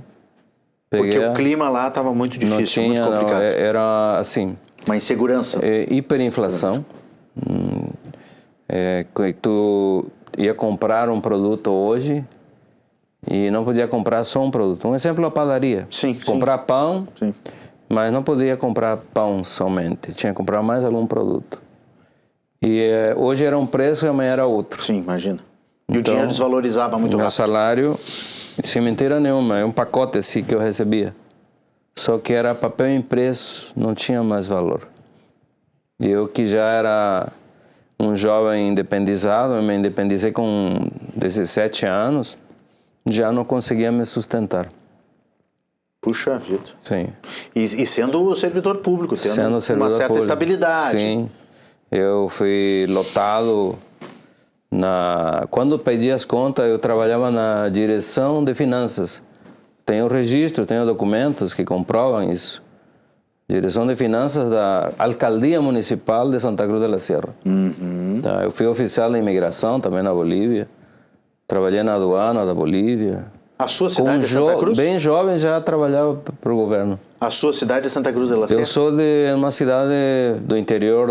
peguei... Porque o clima lá estava muito difícil, muito complicado. Não, era assim... Uma insegurança. Hiperinflação. Tu ia comprar um produto hoje e não podia comprar só um produto. Um exemplo, a padaria. Sim, comprar pão, sim. Mas não podia comprar pão somente. Tinha que comprar mais algum produto. E hoje era um preço e amanhã era outro. Sim, imagina. E então, o dinheiro desvalorizava muito rápido. Meu salário, sem mentira nenhuma, é um pacote assim que eu recebia. Só que era papel impresso, não tinha mais valor. E eu que já era um jovem independizado, eu me independizei com 17 anos, já não conseguia me sustentar. Puxa vida. Sim. E sendo servidor público, tendo uma certa estabilidade. Sim. Eu fui lotado Quando pedi as contas, eu trabalhava na direção de finanças. Tenho registro, tenho documentos que comprovam isso. Direção de Finanças da Alcaldia Municipal de Santa Cruz de la Sierra. Tá, eu fui oficial de imigração também na Bolívia. Trabalhei na aduana da Bolívia. A sua cidade é Santa Cruz? Bem jovem já trabalhava para o governo. A sua cidade é Santa Cruz de la Sierra? Eu sou de uma cidade do interior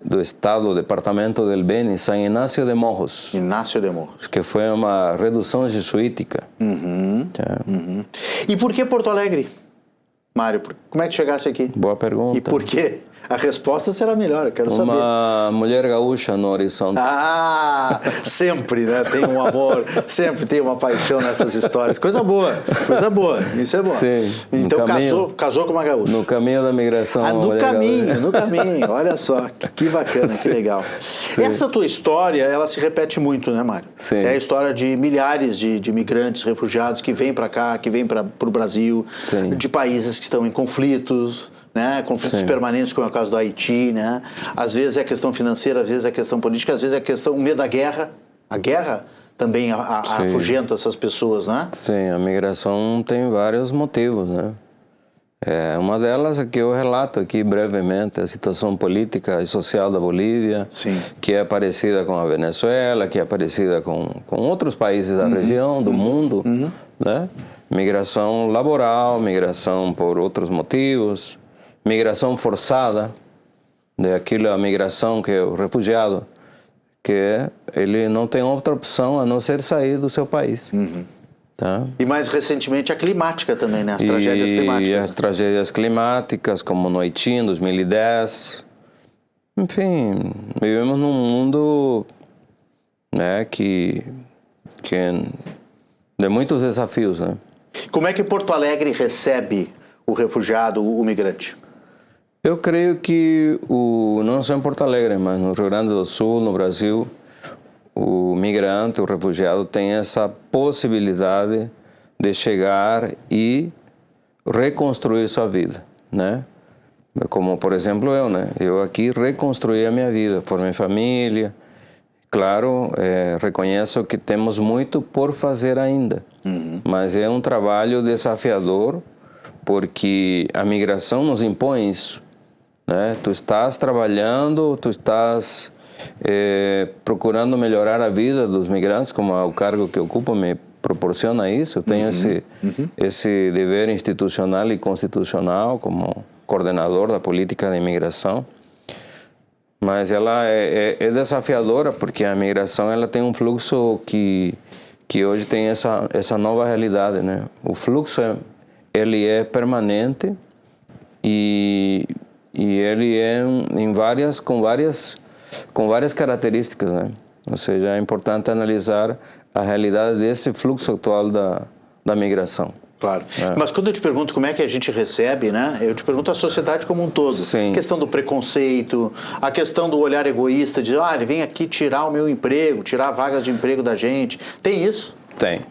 do estado, departamento del Beni, San Inácio de Morros. Inácio de Morros. Que foi uma redução jesuítica. E por que Porto Alegre, Mário? Como é que chegasse aqui? Boa pergunta. E por quê? A resposta será melhor, eu quero saber. Uma mulher gaúcha no horizonte. Ah, sempre, né? Tem um amor, sempre tem uma paixão nessas histórias. Coisa boa, isso é bom. Sim. Então casou com uma gaúcha. No caminho da migração. Ah, no caminho, olha só, que bacana, que legal. Sim. Essa tua história, ela se repete muito, né, Mário? Sim. É a história de milhares de imigrantes, refugiados que vêm para cá, que vêm para o Brasil, Sim. de países que estão em conflitos, né? Conflitos permanentes, como é o caso do Haiti, né? Às vezes é questão financeira, às vezes é questão política, às vezes é o medo da guerra. A guerra também afugenta essas pessoas, né? Sim, a migração tem vários motivos, né? Uma delas é que eu relato aqui brevemente a situação política e social da Bolívia, Sim. que é parecida com a Venezuela, que é parecida com outros países da região, do mundo, né? Migração laboral, migração por outros motivos, migração forçada, a migração que é o refugiado, que ele não tem outra opção a não ser sair do seu país. Tá? E mais recentemente a climática também, né? As tragédias climáticas. E as tragédias climáticas, como no Haiti, em 2010. Enfim, vivemos num mundo, né, que de muitos desafios, né? Como é que Porto Alegre recebe o refugiado, o migrante? Eu creio que, não só em Porto Alegre, mas no Rio Grande do Sul, no Brasil, o migrante, o refugiado tem essa possibilidade de chegar e reconstruir sua vida, né? Como, por exemplo, eu, né? Eu aqui reconstruí a minha vida, formei família. Claro, reconheço que temos muito por fazer ainda, mas é um trabalho desafiador, porque a migração nos impõe isso, né? Tu estás trabalhando, tu estás procurando melhorar a vida dos migrantes, como o cargo que ocupo me proporciona isso. Eu tenho esse dever institucional e constitucional como coordenador da política de imigração. Mas ela é desafiadora, porque a migração ela tem um fluxo que hoje tem essa nova realidade, né? O fluxo ele é permanente e ele é com várias características, né? Ou seja, é importante analisar a realidade desse fluxo atual da migração. Claro. Mas quando eu te pergunto como é que a gente recebe, né? Eu te pergunto a sociedade como um todo. Sim. A questão do preconceito, a questão do olhar egoísta, de ele vem aqui tirar o meu emprego, tirar vagas de emprego da gente. Tem isso? Tem.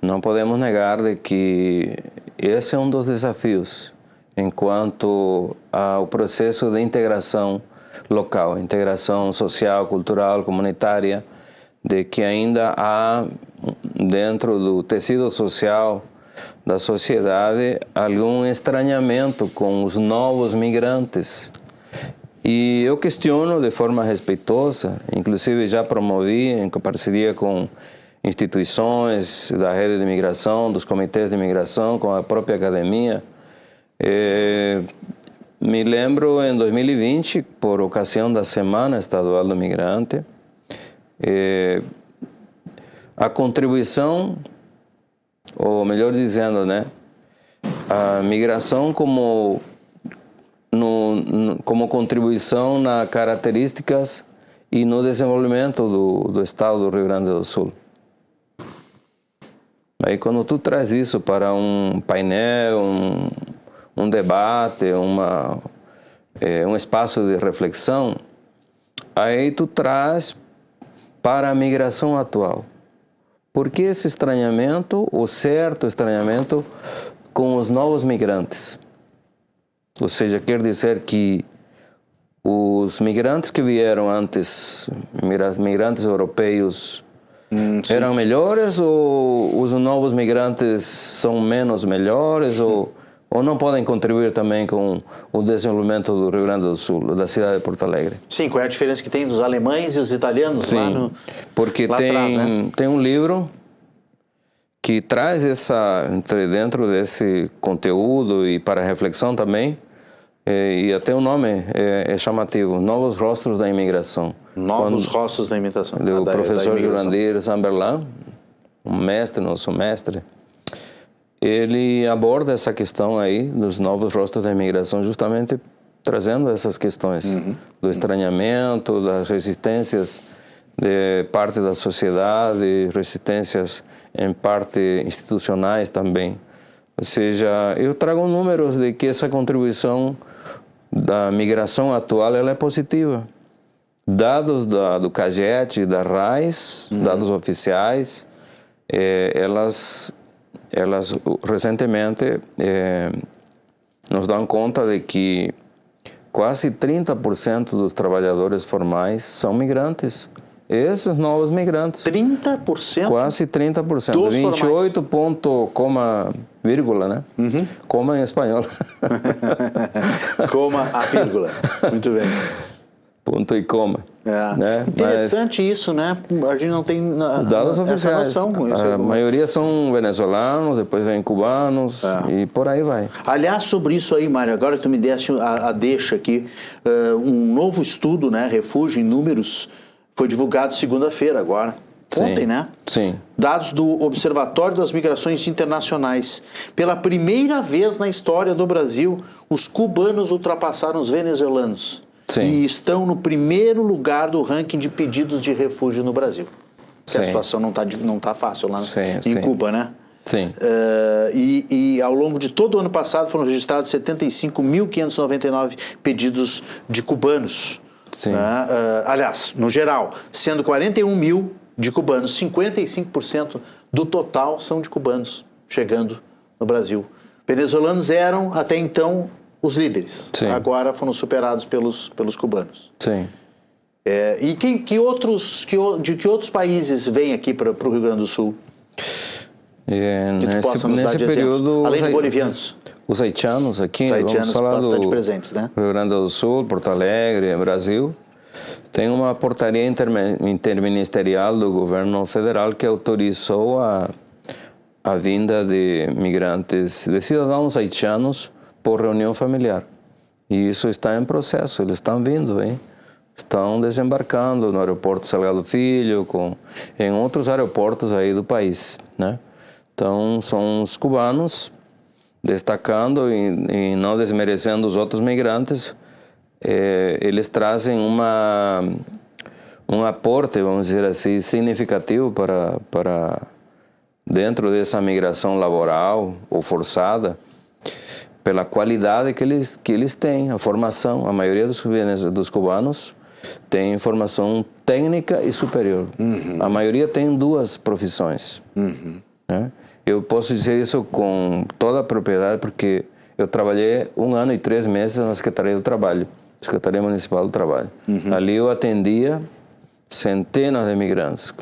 Não podemos negar de que esse é um dos desafios enquanto ao processo de integração local, integração social, cultural, comunitária, de que ainda há dentro do tecido social da sociedade algum estranhamento com os novos migrantes. E eu questiono de forma respeitosa, inclusive já promovi em parceria com instituições da rede de imigração, dos comitês de imigração, com a própria academia. Me lembro em 2020, por ocasião da Semana Estadual do Migrante, a contribuição, ou melhor dizendo, né, a migração como contribuição nas características e no desenvolvimento do estado do Rio Grande do Sul. Aí quando tu traz isso para um painel, um debate, um espaço de reflexão, aí tu traz para a migração atual. Por que esse estranhamento, o certo estranhamento com os novos migrantes? Ou seja, quer dizer que os migrantes que vieram antes, migrantes europeus, eram melhores, ou os novos migrantes são menos melhores, ou não podem contribuir também com o desenvolvimento do Rio Grande do Sul, da cidade de Porto Alegre? Sim, qual é a diferença que tem dos alemães e os italianos? Sim, porque tem um livro que traz dentro desse conteúdo e para reflexão também, e até o nome é chamativo, Novos Rostos da Imigração. Novos Rostos da Imigração. Do professor Jurandir Zamberlan, nosso mestre, ele aborda essa questão aí dos novos rostos da imigração, justamente trazendo essas questões do estranhamento, das resistências de parte da sociedade, resistências em parte institucionais também. Ou seja, eu trago números de que essa contribuição da migração atual ela é positiva. Dados do CAGED, da RAIS, dados oficiais, elas recentemente nos dão conta de que quase 30% dos trabalhadores formais são migrantes. Esses novos migrantes. 30%? Quase 30%. 28 ponto, vírgula, né? Coma em espanhol. Coma a vírgula. Muito bem. Ponto e coma. Né? Interessante isso, né? A gente não tem dados oficiais. Noção. A maioria são venezuelanos, depois vem cubanos e por aí vai. Aliás, sobre isso aí, Mário, agora que tu me deste a deixa aqui, um novo estudo, né? Refúgio em Números, foi divulgado segunda-feira agora. Ontem, né? Sim. Dados do Observatório das Migrações Internacionais. Pela primeira vez na história do Brasil, os cubanos ultrapassaram os venezuelanos. Sim. E estão no primeiro lugar do ranking de pedidos de refúgio no Brasil. A situação não tá fácil lá em Cuba, né? Sim. E ao longo de todo o ano passado foram registrados 75.599 pedidos de cubanos. Sim. Aliás, no geral, sendo 41 mil de cubanos, 55% do total são de cubanos chegando no Brasil. Venezuelanos eram, até então, os líderes. Sim. Agora foram superados pelos cubanos. Sim. E de que outros países vêm aqui para o Rio Grande do Sul? Que tu possa nos dar de período, além de bolivianos. Os haitianos aqui, vamos falar bastante presentes, né? Rio Grande do Sul, Porto Alegre, Brasil. Tem uma portaria interministerial do governo federal que autorizou a vinda de migrantes, de cidadãos haitianos por reunião familiar. E isso está em processo, eles estão vindo, hein? Estão desembarcando no aeroporto Salgado Filho, em outros aeroportos aí do país, né? Então, são os cubanos destacando e não desmerecendo os outros migrantes, eles trazem um aporte, vamos dizer assim, significativo para dentro dessa migração laboral ou forçada, pela qualidade que eles têm, a formação. A maioria dos cubanos tem formação técnica e superior. A maioria tem 2 profissões. Né? Eu posso dizer isso com toda a propriedade porque eu trabalhei 1 ano e 3 meses na Secretaria do Trabalho, Secretaria Municipal do Trabalho. Ali eu atendia centenas de imigrantes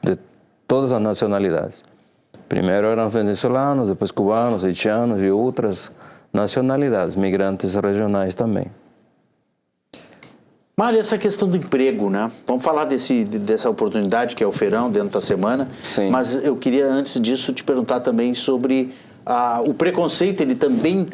de todas as nacionalidades. Primeiro eram venezuelanos, depois cubanos, haitianos e outras nacionalidades, migrantes regionais também. Mário, essa questão do emprego, né? Vamos falar dessa oportunidade que é o feirão dentro da semana. Sim. Mas eu queria, antes disso, te perguntar também sobre o preconceito. Ele também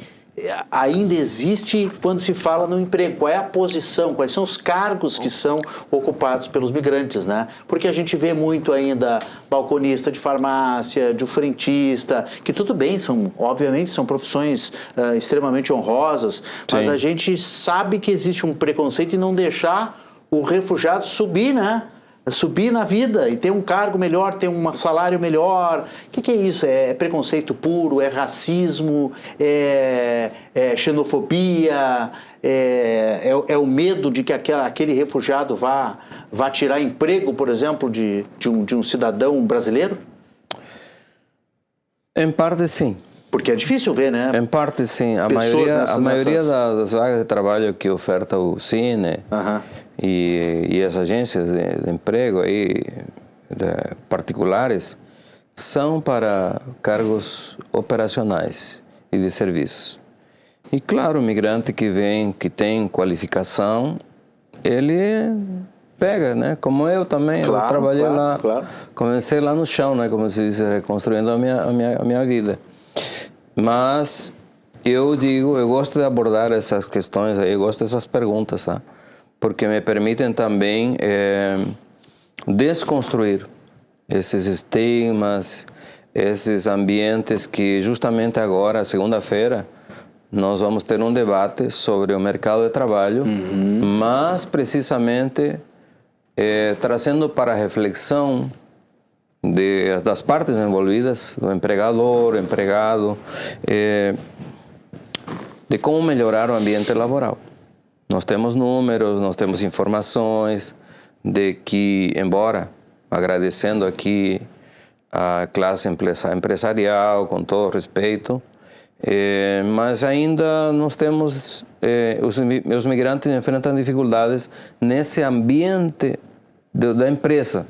ainda existe quando se fala no emprego? Qual é a posição, quais são os cargos que são ocupados pelos migrantes, né? Porque a gente vê muito ainda balconista de farmácia, de frentista, que tudo bem, obviamente são profissões extremamente honrosas, mas a gente sabe que existe um preconceito em não deixar o refugiado subir, né? Subir na vida e ter um cargo melhor, ter um salário melhor. O que é isso? É preconceito puro? É racismo? É xenofobia? É o medo de que aquele refugiado vá tirar emprego, por exemplo, de um cidadão brasileiro? Em parte, sim. Porque é difícil ver, né? Em parte, sim. A maioria das vagas de trabalho que oferta o Cine e as agências de emprego aí, particulares são para cargos operacionais e de serviço. E claro, o migrante que vem, que tem qualificação, ele pega, né? Como eu também, eu trabalhei lá, comecei lá no chão, né? Como se diz, reconstruindo a minha vida. Mas eu gosto de abordar essas questões aí, eu gosto dessas perguntas, tá? Porque me permitem também desconstruir esses estigmas, esses ambientes que justamente agora, segunda-feira, nós vamos ter um debate sobre o mercado de trabalho, mas precisamente trazendo para a reflexão das partes envolvidas, do empregador, o empregado, de como melhorar o ambiente laboral. Nós temos números, nós temos informações de que, embora agradecendo aqui a classe empresarial, com todo respeito, mas ainda nós temos, os migrantes enfrentam dificuldades nesse ambiente da empresa.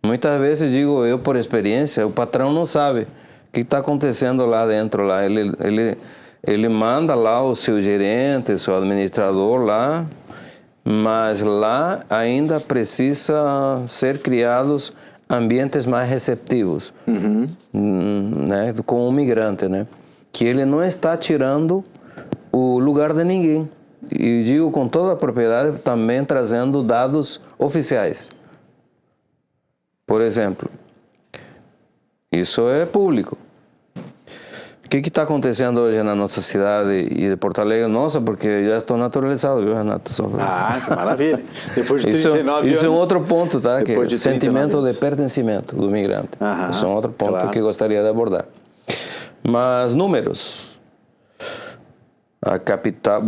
Muitas vezes, digo eu por experiência, o patrão não sabe o que está acontecendo lá dentro. Lá. Ele manda lá o seu gerente, o seu administrador lá, mas lá ainda precisa ser criados ambientes mais receptivos, né, com o migrante, né, que ele não está tirando o lugar de ninguém. E digo com toda a propriedade, também trazendo dados oficiais. Por exemplo, isso é público. O que está acontecendo hoje na nossa cidade e de Porto Alegre? Nossa, porque já estou naturalizado, viu, Renato? Que maravilha. Depois de 39 anos. Isso é um outro ponto, tá? Que é o sentimento de pertencimento do migrante. Isso é um outro ponto que gostaria de abordar. Mas números. A capital,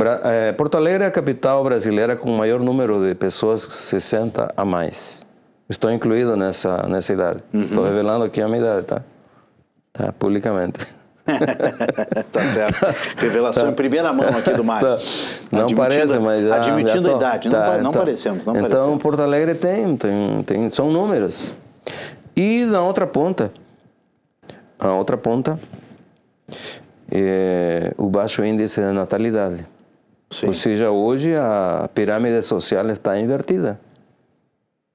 Porto Alegre é a capital brasileira com o maior número de pessoas 60 a mais. Estou incluído nessa idade. Estou revelando aqui a minha idade, tá? Tá, publicamente. Tá certo. Revelação em primeira mão aqui do Mário. Não parece, mas já... Admitindo a idade. Não parecemos. Então, Porto Alegre são números. E na outra ponta, o baixo índice de natalidade. Sim. Ou seja, hoje a pirâmide social está invertida.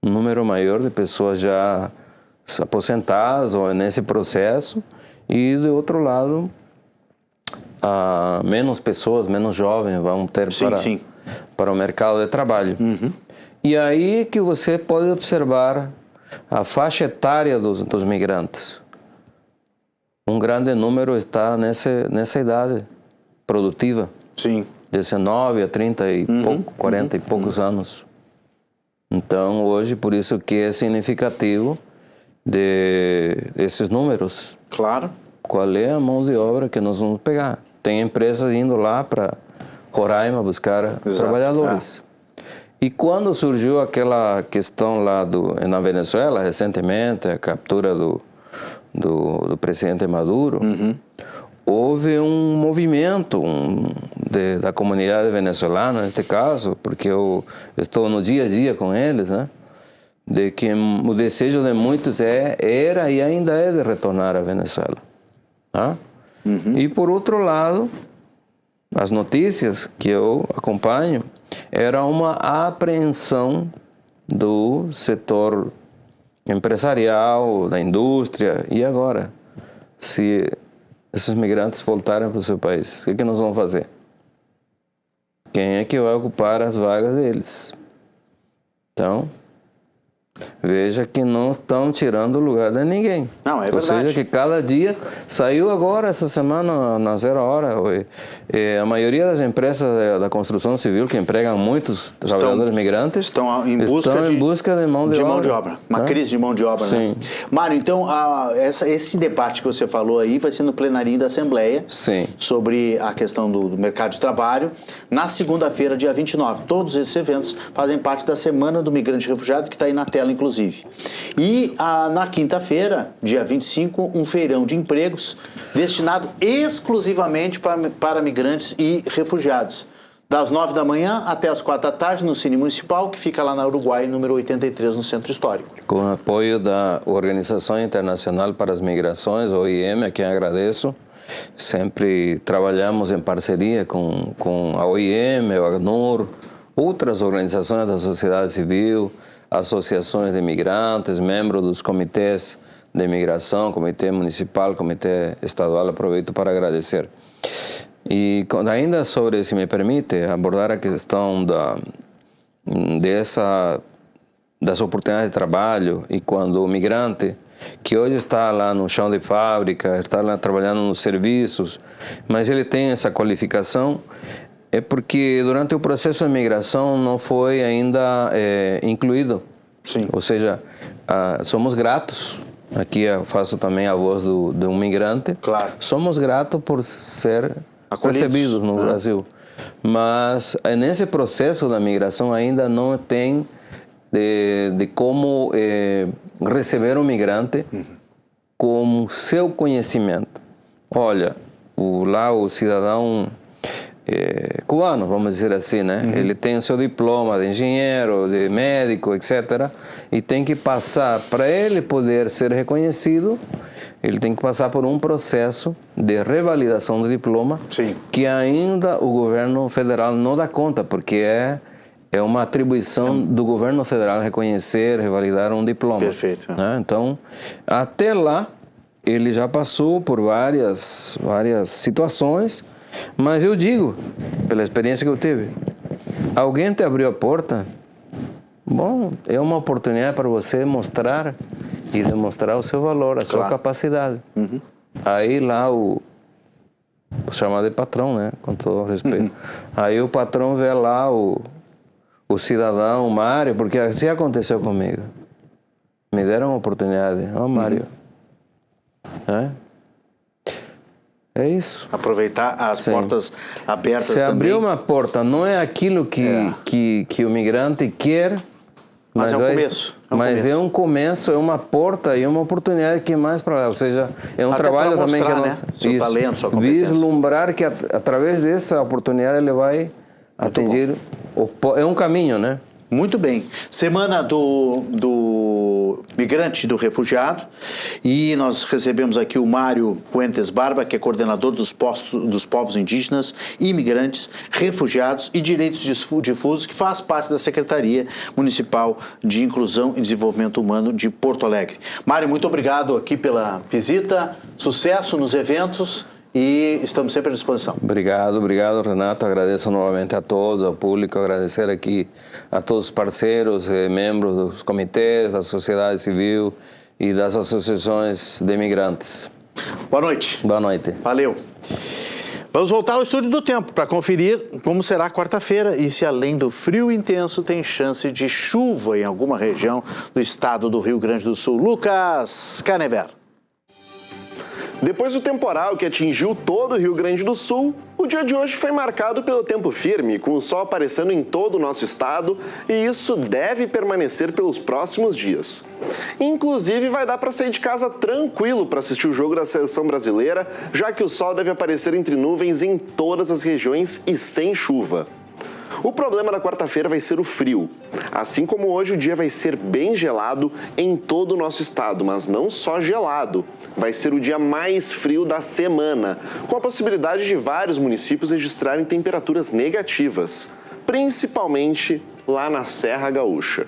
Um número maior de pessoas já aposentadas ou nesse processo, e do outro lado, menos pessoas, menos jovens vão ter para o mercado de trabalho. E aí que você pode observar a faixa etária dos migrantes. Um grande número está nessa idade produtiva. Sim. 19 a 30 e pouco, 40 e poucos anos. Então, hoje, por isso que é significativo desses números. Claro. Qual é a mão de obra que nós vamos pegar? Tem empresas indo lá para Roraima buscar trabalhadores. E quando surgiu aquela questão lá na Venezuela, recentemente, a captura do presidente Maduro, houve um movimento da comunidade venezuelana, neste caso, porque eu estou no dia a dia com eles, né? De que o desejo de muitos era e ainda é de retornar à Venezuela. Tá? E por outro lado, as notícias que eu acompanho era uma apreensão do setor empresarial, da indústria. E agora? Se esses migrantes voltarem para o seu país. O que nós vamos fazer? Quem é que vai ocupar as vagas deles? Então, veja que não estão tirando o lugar de ninguém. Não, é verdade. Ou seja, que cada dia, saiu agora essa semana na 0 hora, a maioria das empresas da construção civil que empregam muitos trabalhadores migrantes estão em busca de mão de obra. Uma crise de mão de obra, Sim. né? Mário, então, esse debate que você falou aí vai ser no plenarinho da Assembleia. Sim. Sobre a questão do mercado de trabalho, na segunda-feira, dia 29. Todos esses eventos fazem parte da Semana do Migrante e Refugiado, que está aí na tela, inclusive. E na quinta-feira, dia 25, um feirão de empregos destinado exclusivamente para migrantes e refugiados. Das 9 da manhã até as 4 da tarde, no Cine Municipal, que fica lá na Uruguai, número 83, no Centro Histórico. Com apoio da Organização Internacional para as Migrações, OIM, a quem agradeço. Sempre trabalhamos em parceria com a OIM, o ACNUR, outras organizações da sociedade civil, associações de imigrantes, membros dos comitês de imigração, comitê municipal, comitê estadual. Aproveito para agradecer. E ainda sobre, se me permite, abordar a questão das oportunidades de trabalho, e quando o migrante, que hoje está lá no chão de fábrica, está lá trabalhando nos serviços, mas ele tem essa qualificação, é porque durante o processo de migração não foi ainda incluído. Sim. Ou seja, somos gratos. Aqui eu faço também a voz de um migrante. Claro. Somos gratos por ser recebidos no Brasil. Mas nesse processo da migração ainda não tem de como receber um migrante com seu conhecimento. Olha, lá o cidadão cubano, vamos dizer assim, né? Ele tem o seu diploma de engenheiro, de médico, etc. E tem que passar, para ele poder ser reconhecido, ele tem que passar por um processo de revalidação do diploma. Sim. Que ainda o governo federal não dá conta, porque é uma atribuição do governo federal reconhecer, revalidar um diploma. Perfeito. Né? Então, até lá, ele já passou por várias situações, mas eu digo, pela experiência que eu tive, alguém te abriu a porta, bom, é uma oportunidade para você mostrar e demonstrar o seu valor, a sua capacidade. Aí lá o chamado de patrão, né, com todo respeito, aí o patrão vê lá o cidadão, o Mário, porque assim aconteceu comigo. Me deram uma oportunidade. Mário. É isso. Aproveitar as portas abertas também. Se abrir uma porta, não é aquilo que o migrante quer, mas é um começo. É um começo, é uma porta e uma oportunidade que mais para lá. Ou seja, é um trabalho também que nós... Seu talento, sua competência. Vislumbrar que através dessa oportunidade ele vai atingir... É um caminho, né? Muito bem. Semana do migrante e do refugiado. E nós recebemos aqui o Mário Fuentes Barba, que é coordenador dos povos indígenas, imigrantes, refugiados e direitos difusos, que faz parte da Secretaria Municipal de Inclusão e Desenvolvimento Humano de Porto Alegre. Mário, muito obrigado aqui pela visita. Sucesso nos eventos. E estamos sempre à disposição. Obrigado, Renato. Agradeço novamente a todos, ao público, agradecer aqui a todos os parceiros, membros dos comitês, da sociedade civil e das associações de imigrantes. Boa noite. Boa noite. Valeu. Vamos voltar ao Estúdio do Tempo para conferir como será quarta-feira e se, além do frio intenso, tem chance de chuva em alguma região do estado do Rio Grande do Sul. Lucas Canever. Depois do temporal que atingiu todo o Rio Grande do Sul, o dia de hoje foi marcado pelo tempo firme, com o sol aparecendo em todo o nosso estado, e isso deve permanecer pelos próximos dias. Inclusive, vai dar para sair de casa tranquilo para assistir o jogo da seleção brasileira, já que o sol deve aparecer entre nuvens em todas as regiões e sem chuva. O problema da quarta-feira vai ser o frio. Assim como hoje, o dia vai ser bem gelado em todo o nosso estado, mas não só gelado. Vai ser o dia mais frio da semana, com a possibilidade de vários municípios registrarem temperaturas negativas, principalmente lá na Serra Gaúcha.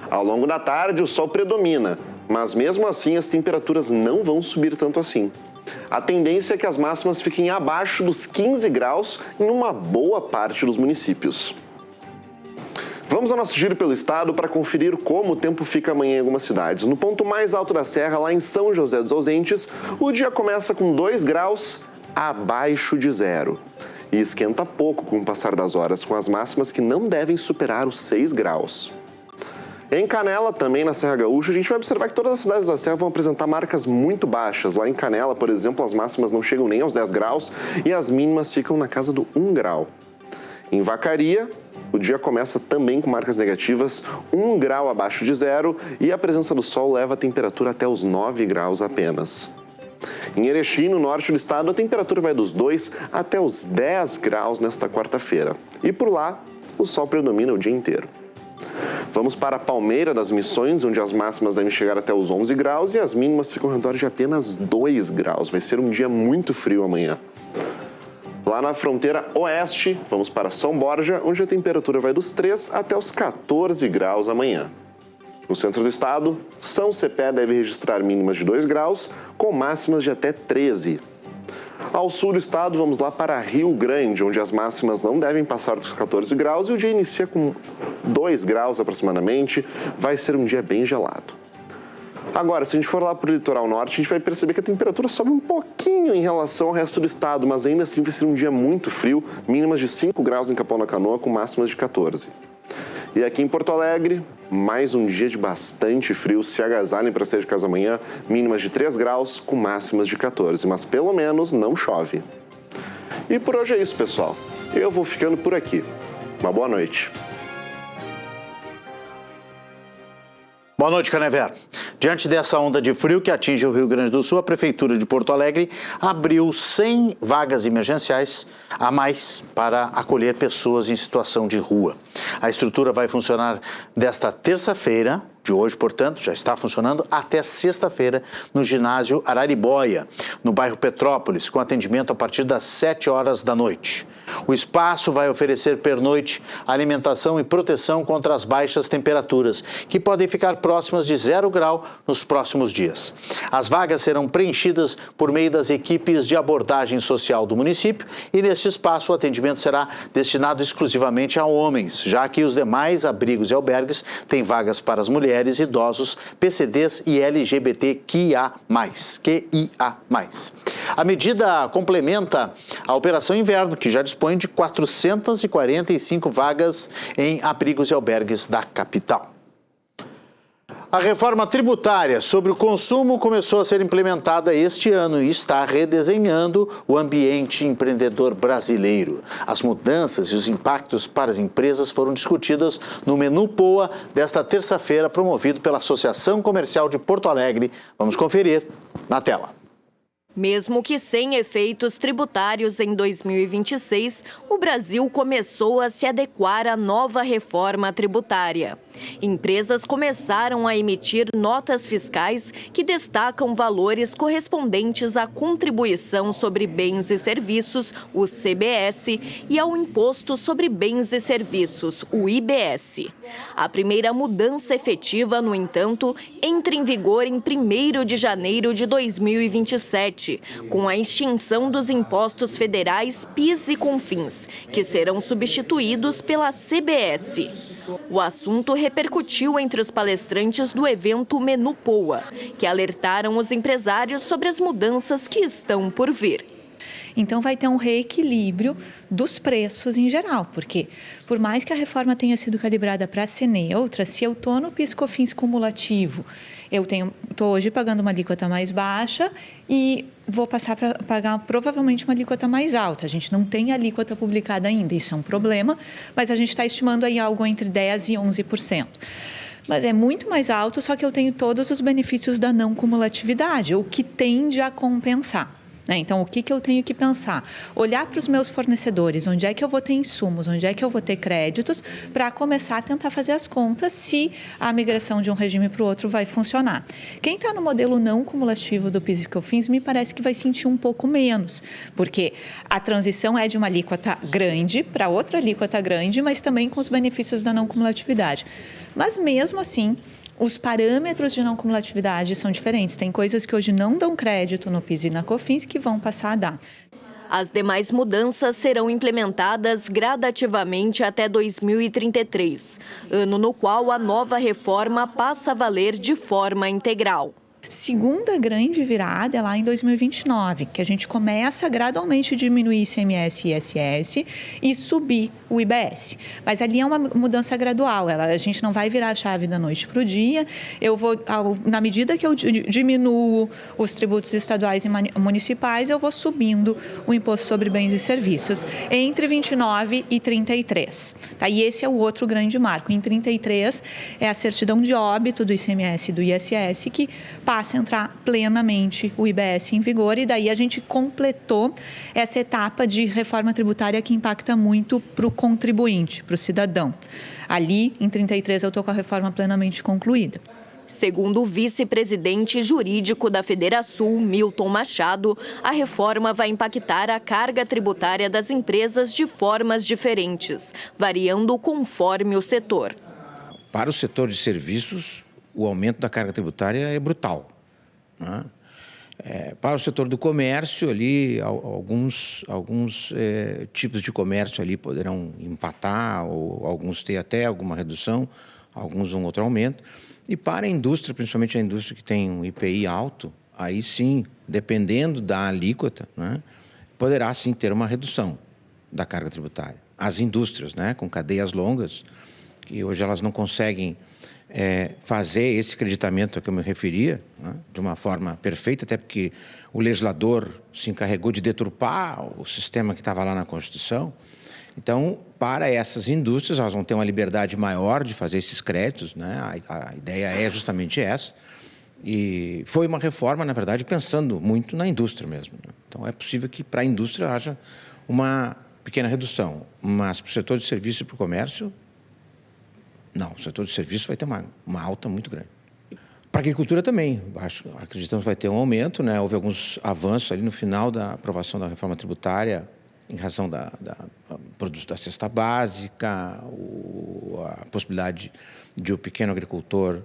Ao longo da tarde, o sol predomina, mas mesmo assim as temperaturas não vão subir tanto assim. A tendência é que as máximas fiquem abaixo dos 15 graus em uma boa parte dos municípios. Vamos ao nosso giro pelo estado para conferir como o tempo fica amanhã em algumas cidades. No ponto mais alto da serra, lá em São José dos Ausentes, o dia começa com 2 graus abaixo de zero. E esquenta pouco com o passar das horas, com as máximas que não devem superar os 6 graus. Em Canela, também na Serra Gaúcha, a gente vai observar que todas as cidades da Serra vão apresentar marcas muito baixas. Lá em Canela, por exemplo, as máximas não chegam nem aos 10 graus e as mínimas ficam na casa do 1 grau. Em Vacaria, o dia começa também com marcas negativas, 1 grau abaixo de zero, e a presença do sol leva a temperatura até os 9 graus apenas. Em Erechim, no norte do estado, a temperatura vai dos 2 até os 10 graus nesta quarta-feira. E por lá, o sol predomina o dia inteiro. Vamos para Palmeira das Missões, onde as máximas devem chegar até os 11 graus e as mínimas ficam ao redor de apenas 2 graus. Vai ser um dia muito frio amanhã. Lá na fronteira oeste, vamos para São Borja, onde a temperatura vai dos 3 até os 14 graus amanhã. No centro do estado, São Cepé deve registrar mínimas de 2 graus, com máximas de até 13. Ao sul do estado, vamos lá para Rio Grande, onde as máximas não devem passar dos 14 graus e o dia inicia com 2 graus aproximadamente. Vai ser um dia bem gelado. Agora, se a gente for lá para o litoral norte, a gente vai perceber que a temperatura sobe um pouquinho em relação ao resto do estado, mas ainda assim vai ser um dia muito frio, mínimas de 5 graus em Capão da Canoa, com máximas de 14. E aqui em Porto Alegre, mais um dia de bastante frio. Se agasalhem para sair de casa amanhã, mínimas de 3 graus com máximas de 14, mas pelo menos não chove. E por hoje é isso, pessoal. Eu vou ficando por aqui. Uma boa noite. Boa noite, Canevera. Diante dessa onda de frio que atinge o Rio Grande do Sul, a Prefeitura de Porto Alegre abriu 100 vagas emergenciais a mais para acolher pessoas em situação de rua. A estrutura vai funcionar desta terça-feira, de hoje, portanto, já está funcionando até sexta-feira no ginásio Araribóia, no bairro Petrópolis, com atendimento a partir das 7 horas da noite. O espaço vai oferecer pernoite, alimentação e proteção contra as baixas temperaturas, que podem ficar próximas de 0 grau nos próximos dias. As vagas serão preenchidas por meio das equipes de abordagem social do município e, neste espaço, o atendimento será destinado exclusivamente a homens, já que os demais abrigos e albergues têm vagas para as mulheres, idosos, PCDs e LGBTQIA+. A medida complementa a Operação Inverno, que já dispõe de 445 vagas em abrigos e albergues da capital. A reforma tributária sobre o consumo começou a ser implementada este ano e está redesenhando o ambiente empreendedor brasileiro. As mudanças e os impactos para as empresas foram discutidas no Menu Poa desta terça-feira, promovido pela Associação Comercial de Porto Alegre. Vamos conferir na tela. Mesmo que sem efeitos tributários em 2026, o Brasil começou a se adequar à nova reforma tributária. Empresas começaram a emitir notas fiscais que destacam valores correspondentes à Contribuição sobre Bens e Serviços, o CBS, e ao Imposto sobre Bens e Serviços, o IBS. A primeira mudança efetiva, no entanto, entra em vigor em 1º de janeiro de 2027, com a extinção dos impostos federais PIS e CONFINS, que serão substituídos pela CBS. O assunto repercutiu entre os palestrantes do evento Menu Poa, que alertaram os empresários sobre as mudanças que estão por vir. Então, vai ter um reequilíbrio dos preços em geral, porque por mais que a reforma tenha sido calibrada para ser neutra, se eu estou no PIS/COFINS cumulativo, eu estou hoje pagando uma alíquota mais baixa e vou passar para pagar provavelmente uma alíquota mais alta. A gente não tem alíquota publicada ainda, isso é um problema, mas a gente está estimando aí algo entre 10% e 11%. Mas é muito mais alto, só que eu tenho todos os benefícios da não cumulatividade, o que tende a compensar. Então, o que eu tenho que pensar? Olhar para os meus fornecedores, onde é que eu vou ter insumos, onde é que eu vou ter créditos, para começar a tentar fazer as contas se a migração de um regime para o outro vai funcionar. Quem está no modelo não cumulativo do PIS e COFINS me parece que vai sentir um pouco menos, porque a transição é de uma alíquota grande para outra alíquota grande, mas também com os benefícios da não cumulatividade. Mas mesmo assim, os parâmetros de não cumulatividade são diferentes. Tem coisas que hoje não dão crédito no PIS e na COFINS que vão passar a dar. As demais mudanças serão implementadas gradativamente até 2033, ano no qual a nova reforma passa a valer de forma integral. Segunda grande virada é lá em 2029, que a gente começa gradualmente a diminuir ICMS e ISS e subir o IBS. Mas ali é uma mudança gradual, a gente não vai virar a chave da noite para o dia. Eu vou, na medida que eu diminuo os tributos estaduais e municipais, eu vou subindo o imposto sobre bens e serviços entre 29 e 33. Tá? E esse é o outro grande marco. Em 33 é a certidão de óbito do ICMS e do ISS que passa a entrar plenamente o IBS em vigor e daí a gente completou essa etapa de reforma tributária que impacta muito para o contribuinte, para o cidadão. Ali, em 33, eu estou com a reforma plenamente concluída. Segundo o vice-presidente jurídico da Federação, Milton Machado, a reforma vai impactar a carga tributária das empresas de formas diferentes, variando conforme o setor. Para o setor de serviços, o aumento da carga tributária é brutal, né? Para o setor do comércio, ali, alguns tipos de comércio ali poderão empatar, ou alguns ter até alguma redução, alguns um outro aumento. E para a indústria, principalmente a indústria que tem um IPI alto, aí sim, dependendo da alíquota, né, poderá sim ter uma redução da carga tributária. As indústrias, né, com cadeias longas, que hoje elas não conseguem fazer esse creditamento a que eu me referia, né, de uma forma perfeita, até porque o legislador se encarregou de deturpar o sistema que estava lá na Constituição. Então, para essas indústrias, elas vão ter uma liberdade maior de fazer esses créditos, né? A ideia é justamente essa. E foi uma reforma, na verdade, pensando muito na indústria mesmo, né? Então, é possível que para a indústria haja uma pequena redução, mas para o setor de serviço e para o comércio, não, o setor de serviço vai ter uma alta muito grande. Para a agricultura também, acreditamos que vai ter um aumento, né? Houve alguns avanços ali no final da aprovação da reforma tributária, em razão da cesta básica, a possibilidade de o pequeno agricultor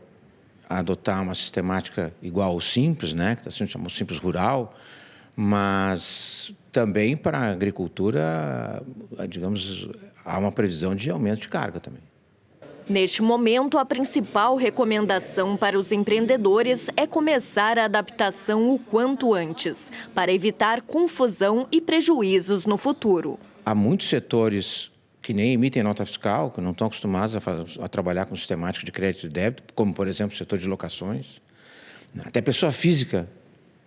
adotar uma sistemática igual ao Simples, né? Que está sendo chamado Simples Rural, mas também para a agricultura, digamos, há uma previsão de aumento de carga também. Neste momento, a principal recomendação para os empreendedores é começar a adaptação o quanto antes, para evitar confusão e prejuízos no futuro. Há muitos setores que nem emitem nota fiscal, que não estão acostumados a trabalhar com sistemática de crédito e débito, como, por exemplo, o setor de locações. Até pessoa física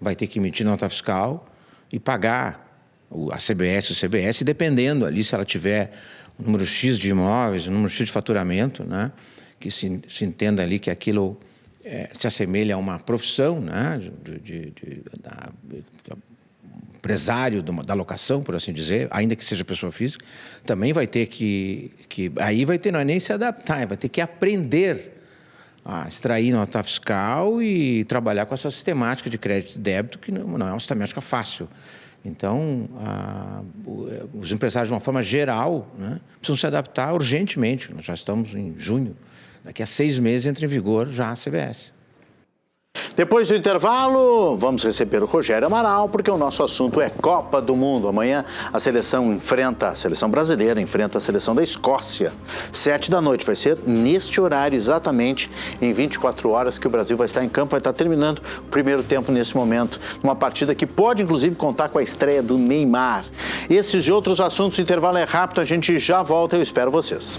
vai ter que emitir nota fiscal e pagar a CBS, o CBS, dependendo ali se ela tiver o número X de imóveis, o número X de faturamento, né? Que se entenda ali que aquilo se assemelha a uma profissão, né? Empresário da locação, por assim dizer, ainda que seja pessoa física, também vai ter que aí vai ter, não é nem se adaptar, vai ter que aprender a extrair nota fiscal e trabalhar com essa sistemática de crédito e débito, que não é uma sistemática fácil. Então, os empresários, de uma forma geral, né, precisam se adaptar urgentemente. Nós já estamos em junho. Daqui a 6 meses entra em vigor já a CBS. Depois do intervalo, vamos receber o Rogério Amaral, porque o nosso assunto é Copa do Mundo. Amanhã a seleção brasileira enfrenta a seleção da Escócia. 7 da noite, vai ser neste horário, exatamente em 24 horas que o Brasil vai estar em campo, vai estar terminando o primeiro tempo nesse momento, numa partida que pode inclusive contar com a estreia do Neymar. Esses e outros assuntos, o intervalo é rápido, a gente já volta, eu espero vocês.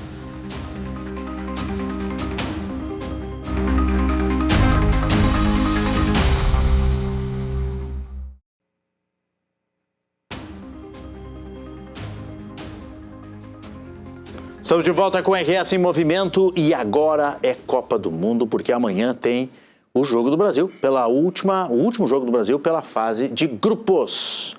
Estamos de volta com o RS em Movimento e agora é Copa do Mundo, porque amanhã tem o Jogo do Brasil, o último Jogo do Brasil pela fase de grupos.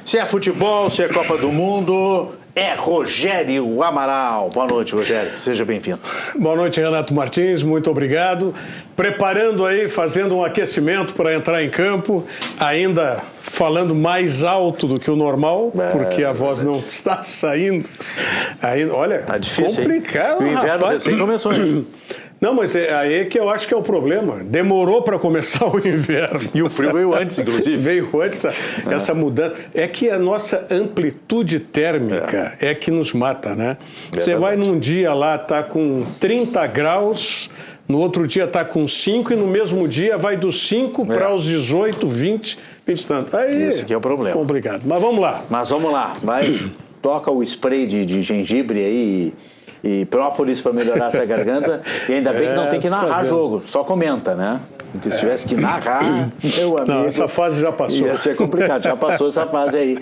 Se é futebol, se é Copa do Mundo, é Rogério Amaral. Boa noite, Rogério. Seja bem-vindo. Boa noite, Renato Martins. Muito obrigado. Preparando aí, fazendo um aquecimento para entrar em campo, ainda falando mais alto do que o normal, porque a voz não está saindo. Aí, olha, tá difícil, complicado. O inverno recém começou, hein? Não, mas é aí que eu acho que é o problema. Demorou para começar o inverno. E o frio veio antes, inclusive. Veio antes essa mudança. É que a nossa amplitude térmica é que nos mata, né? Você vai num dia lá, tá com 30 graus, no outro dia tá com 5 e no mesmo dia vai dos 5 para os 18, 20 e tanto. Aí, esse aqui é o problema. Complicado. Mas vamos lá. Vai, toca o spray de gengibre aí e própolis para melhorar essa garganta. E ainda bem que não tem que narrar jogo, só comenta, né? Porque se tivesse que narrar, meu amigo... Não, essa fase já passou. Ia ser complicado, já passou essa fase aí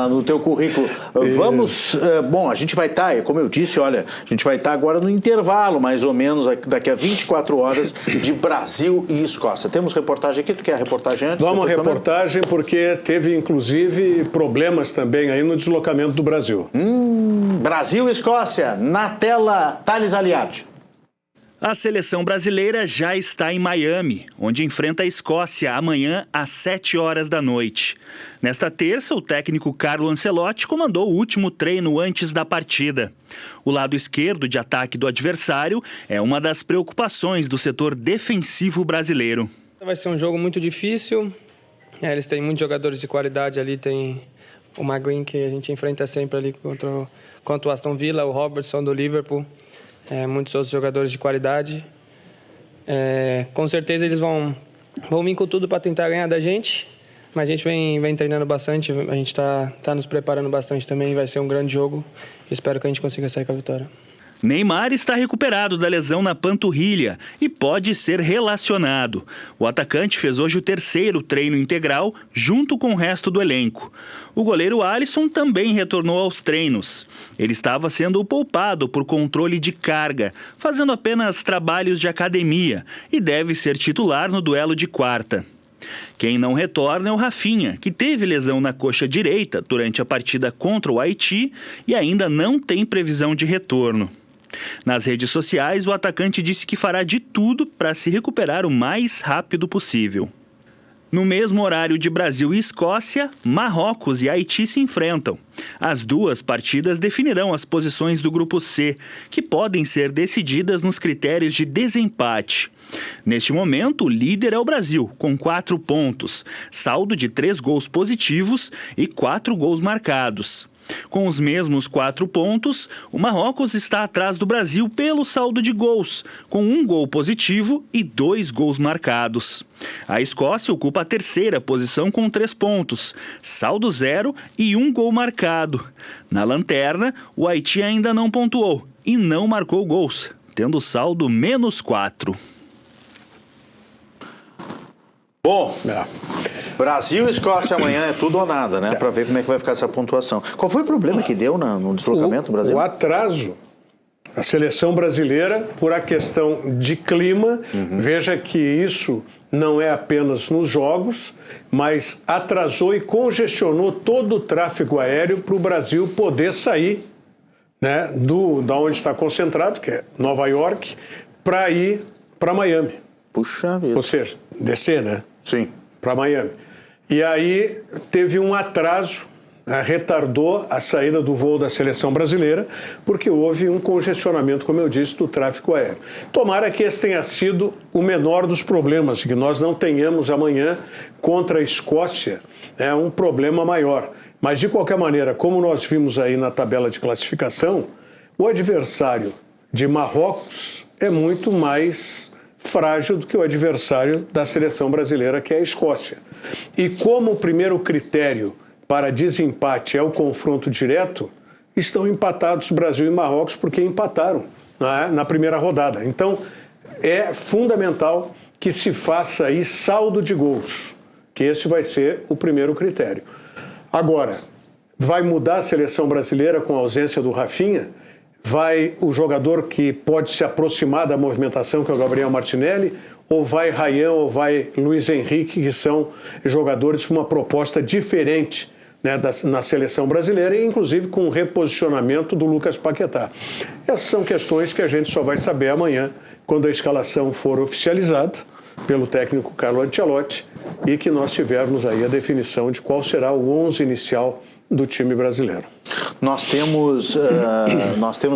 no teu currículo. Vamos... Bom, a gente vai estar, como eu disse, olha, a gente vai estar agora no intervalo, mais ou menos, daqui a 24 horas, de Brasil e Escócia. Temos reportagem aqui, tu quer a reportagem antes? Vamos à reportagem, porque teve, inclusive, problemas também aí no deslocamento do Brasil. Brasil e Escócia, na tela, Thales Aliati. A seleção brasileira já está em Miami, onde enfrenta a Escócia amanhã às 7 horas da noite. Nesta terça, o técnico Carlo Ancelotti comandou o último treino antes da partida. O lado esquerdo de ataque do adversário é uma das preocupações do setor defensivo brasileiro. Vai ser um jogo muito difícil. Eles têm muitos jogadores de qualidade ali. Tem o Maguire, que a gente enfrenta sempre ali contra o Aston Villa, o Robertson do Liverpool. Muitos outros jogadores de qualidade. Com certeza eles vão vir com tudo para tentar ganhar da gente, mas a gente vem treinando bastante, a gente está nos preparando bastante também, vai ser um grande jogo, espero que a gente consiga sair com a vitória. Neymar está recuperado da lesão na panturrilha e pode ser relacionado. O atacante fez hoje o terceiro treino integral junto com o resto do elenco. O goleiro Alisson também retornou aos treinos. Ele estava sendo poupado por controle de carga, fazendo apenas trabalhos de academia e deve ser titular no duelo de quarta. Quem não retorna é o Rafinha, que teve lesão na coxa direita durante a partida contra o Haiti e ainda não tem previsão de retorno. Nas redes sociais, o atacante disse que fará de tudo para se recuperar o mais rápido possível. No mesmo horário de Brasil e Escócia, Marrocos e Haiti se enfrentam. As duas partidas definirão as posições do Grupo C, que podem ser decididas nos critérios de desempate. Neste momento, o líder é o Brasil, com 4 pontos, saldo de 3 gols positivos e 4 gols marcados. Com os mesmos 4 pontos, o Marrocos está atrás do Brasil pelo saldo de gols, com 1 gol positivo e 2 gols marcados. A Escócia ocupa a terceira posição com 3 pontos, saldo 0 e 1 gol marcado. Na lanterna, o Haiti ainda não pontuou e não marcou gols, tendo saldo -4. Bom, Brasil e Escócia amanhã é tudo ou nada, né? Para ver como é que vai ficar essa pontuação. Qual foi o problema que deu no deslocamento do Brasil? O atraso. A seleção brasileira, por a questão de clima, veja que isso não é apenas nos jogos, mas atrasou e congestionou todo o tráfego aéreo para o Brasil poder sair, né, da onde está concentrado, que é Nova York, para ir para Miami. Puxa vida. Ou seja, descer, né? Sim. Para Miami. E aí teve um atraso, retardou a saída do voo da seleção brasileira, porque houve um congestionamento, como eu disse, do tráfego aéreo. Tomara que esse tenha sido o menor dos problemas, que nós não tenhamos amanhã contra a Escócia um problema maior. Mas, de qualquer maneira, como nós vimos aí na tabela de classificação, o adversário de Marrocos é muito mais frágil do que o adversário da seleção brasileira, que é a Escócia. E como o primeiro critério para desempate é o confronto direto, estão empatados Brasil e Marrocos porque empataram na primeira rodada. Então, é fundamental que se faça aí saldo de gols, que esse vai ser o primeiro critério. Agora, vai mudar a seleção brasileira com a ausência do Rafinha? Vai o jogador que pode se aproximar da movimentação, que é o Gabriel Martinelli, ou vai Ryan, ou vai Luiz Henrique, que são jogadores com uma proposta diferente, né, na seleção brasileira, e inclusive com o reposicionamento do Lucas Paquetá. Essas são questões que a gente só vai saber amanhã, quando a escalação for oficializada, pelo técnico Carlo Ancelotti e que nós tivermos aí a definição de qual será o 11 inicial do time brasileiro. Nós temos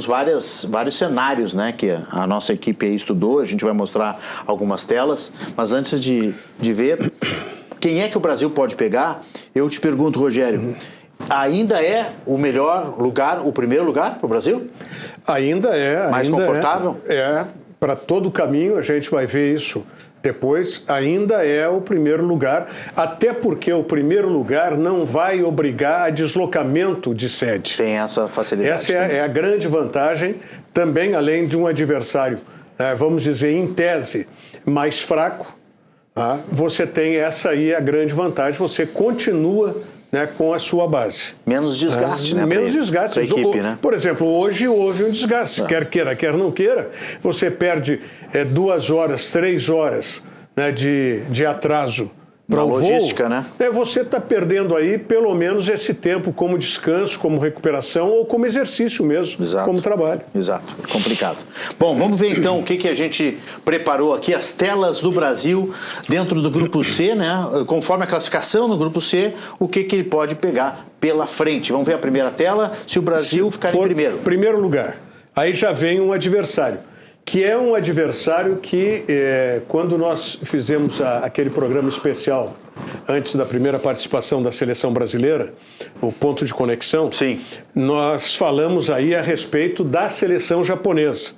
vários cenários, né, que a nossa equipe aí estudou, a gente vai mostrar algumas telas, mas antes de ver quem é que o Brasil pode pegar, eu te pergunto, Rogério, ainda é o melhor lugar, o primeiro lugar para o Brasil? Ainda é. Mais confortável? Para todo o caminho, a gente vai ver isso depois, ainda é o primeiro lugar, até porque o primeiro lugar não vai obrigar a deslocamento de sede. Tem essa facilidade. Essa é a grande vantagem, também além de um adversário, vamos dizer, em tese, mais fraco, você tem essa aí a grande vantagem, você continua, né, com a sua base. Menos desgaste, né? Menos desgaste. Pra equipe, né? Por exemplo, hoje houve um desgaste. Quer queira, quer não queira, você perde 2 horas, 3 horas, né, de atraso para o voo. Logística, né? Você está perdendo aí pelo menos esse tempo como descanso, como recuperação ou como exercício mesmo, como trabalho. Exato, complicado. Bom, vamos ver então o que a gente preparou aqui, as telas do Brasil dentro do Grupo C, né? Conforme a classificação no Grupo C, o que ele pode pegar pela frente. Vamos ver a primeira tela, se o Brasil ficar em primeiro. Primeiro lugar, aí já vem um adversário, que é um adversário que, quando nós fizemos aquele programa especial, antes da primeira participação da seleção brasileira, o Ponto de Conexão, sim, nós falamos aí a respeito da seleção japonesa,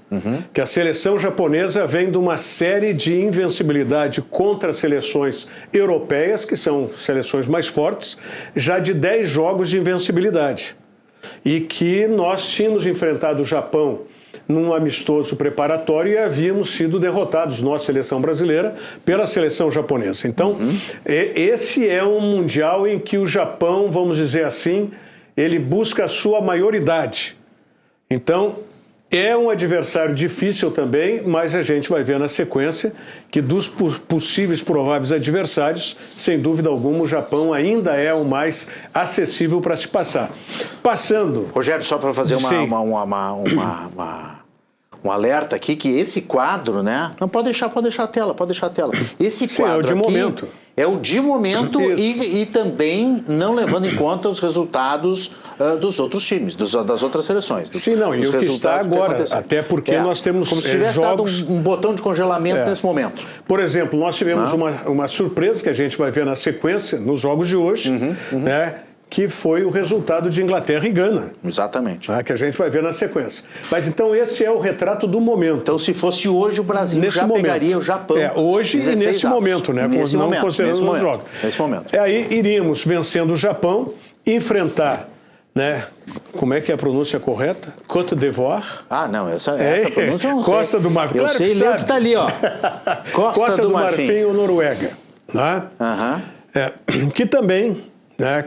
que a seleção japonesa vem de uma série de invencibilidade contra seleções europeias, que são seleções mais fortes, já de 10 jogos de invencibilidade. E que nós tínhamos enfrentado o Japão num amistoso preparatório e havíamos sido derrotados, nós, seleção brasileira, pela seleção japonesa. Então, esse é um mundial em que o Japão, vamos dizer assim, ele busca a sua maioridade. Então, é um adversário difícil também, mas a gente vai ver na sequência que dos possíveis prováveis adversários, sem dúvida alguma, o Japão ainda é o mais acessível para se passar. Passando... Rogério, só para fazer um alerta aqui, que esse quadro, né? Não, pode deixar a tela. Esse quadro é o de aqui momento. É o de momento e também não levando em conta os resultados dos outros times, das outras seleções. Sim, não, e o que está agora, até porque nós temos como se tivesse jogos... dado um botão de congelamento nesse momento. Por exemplo, nós tivemos uma surpresa que a gente vai ver na sequência, nos jogos de hoje, né? Que foi o resultado de Inglaterra e Gana. Exatamente. Que a gente vai ver na sequência. Mas então esse é o retrato do momento. Então se fosse hoje o Brasil pegaria o Japão. Hoje e nesse momento, né? Não considerando os jogos. Nesse momento. Aí iríamos vencendo o Japão, enfrentar, né? Como é que é a pronúncia correta? Côte d'Ivoire. Não, essa pronúncia eu não sei. Costa do Marfim. Eu sei ler o que está ali, ó. Costa do Marfim ou Noruega. Né? Que também...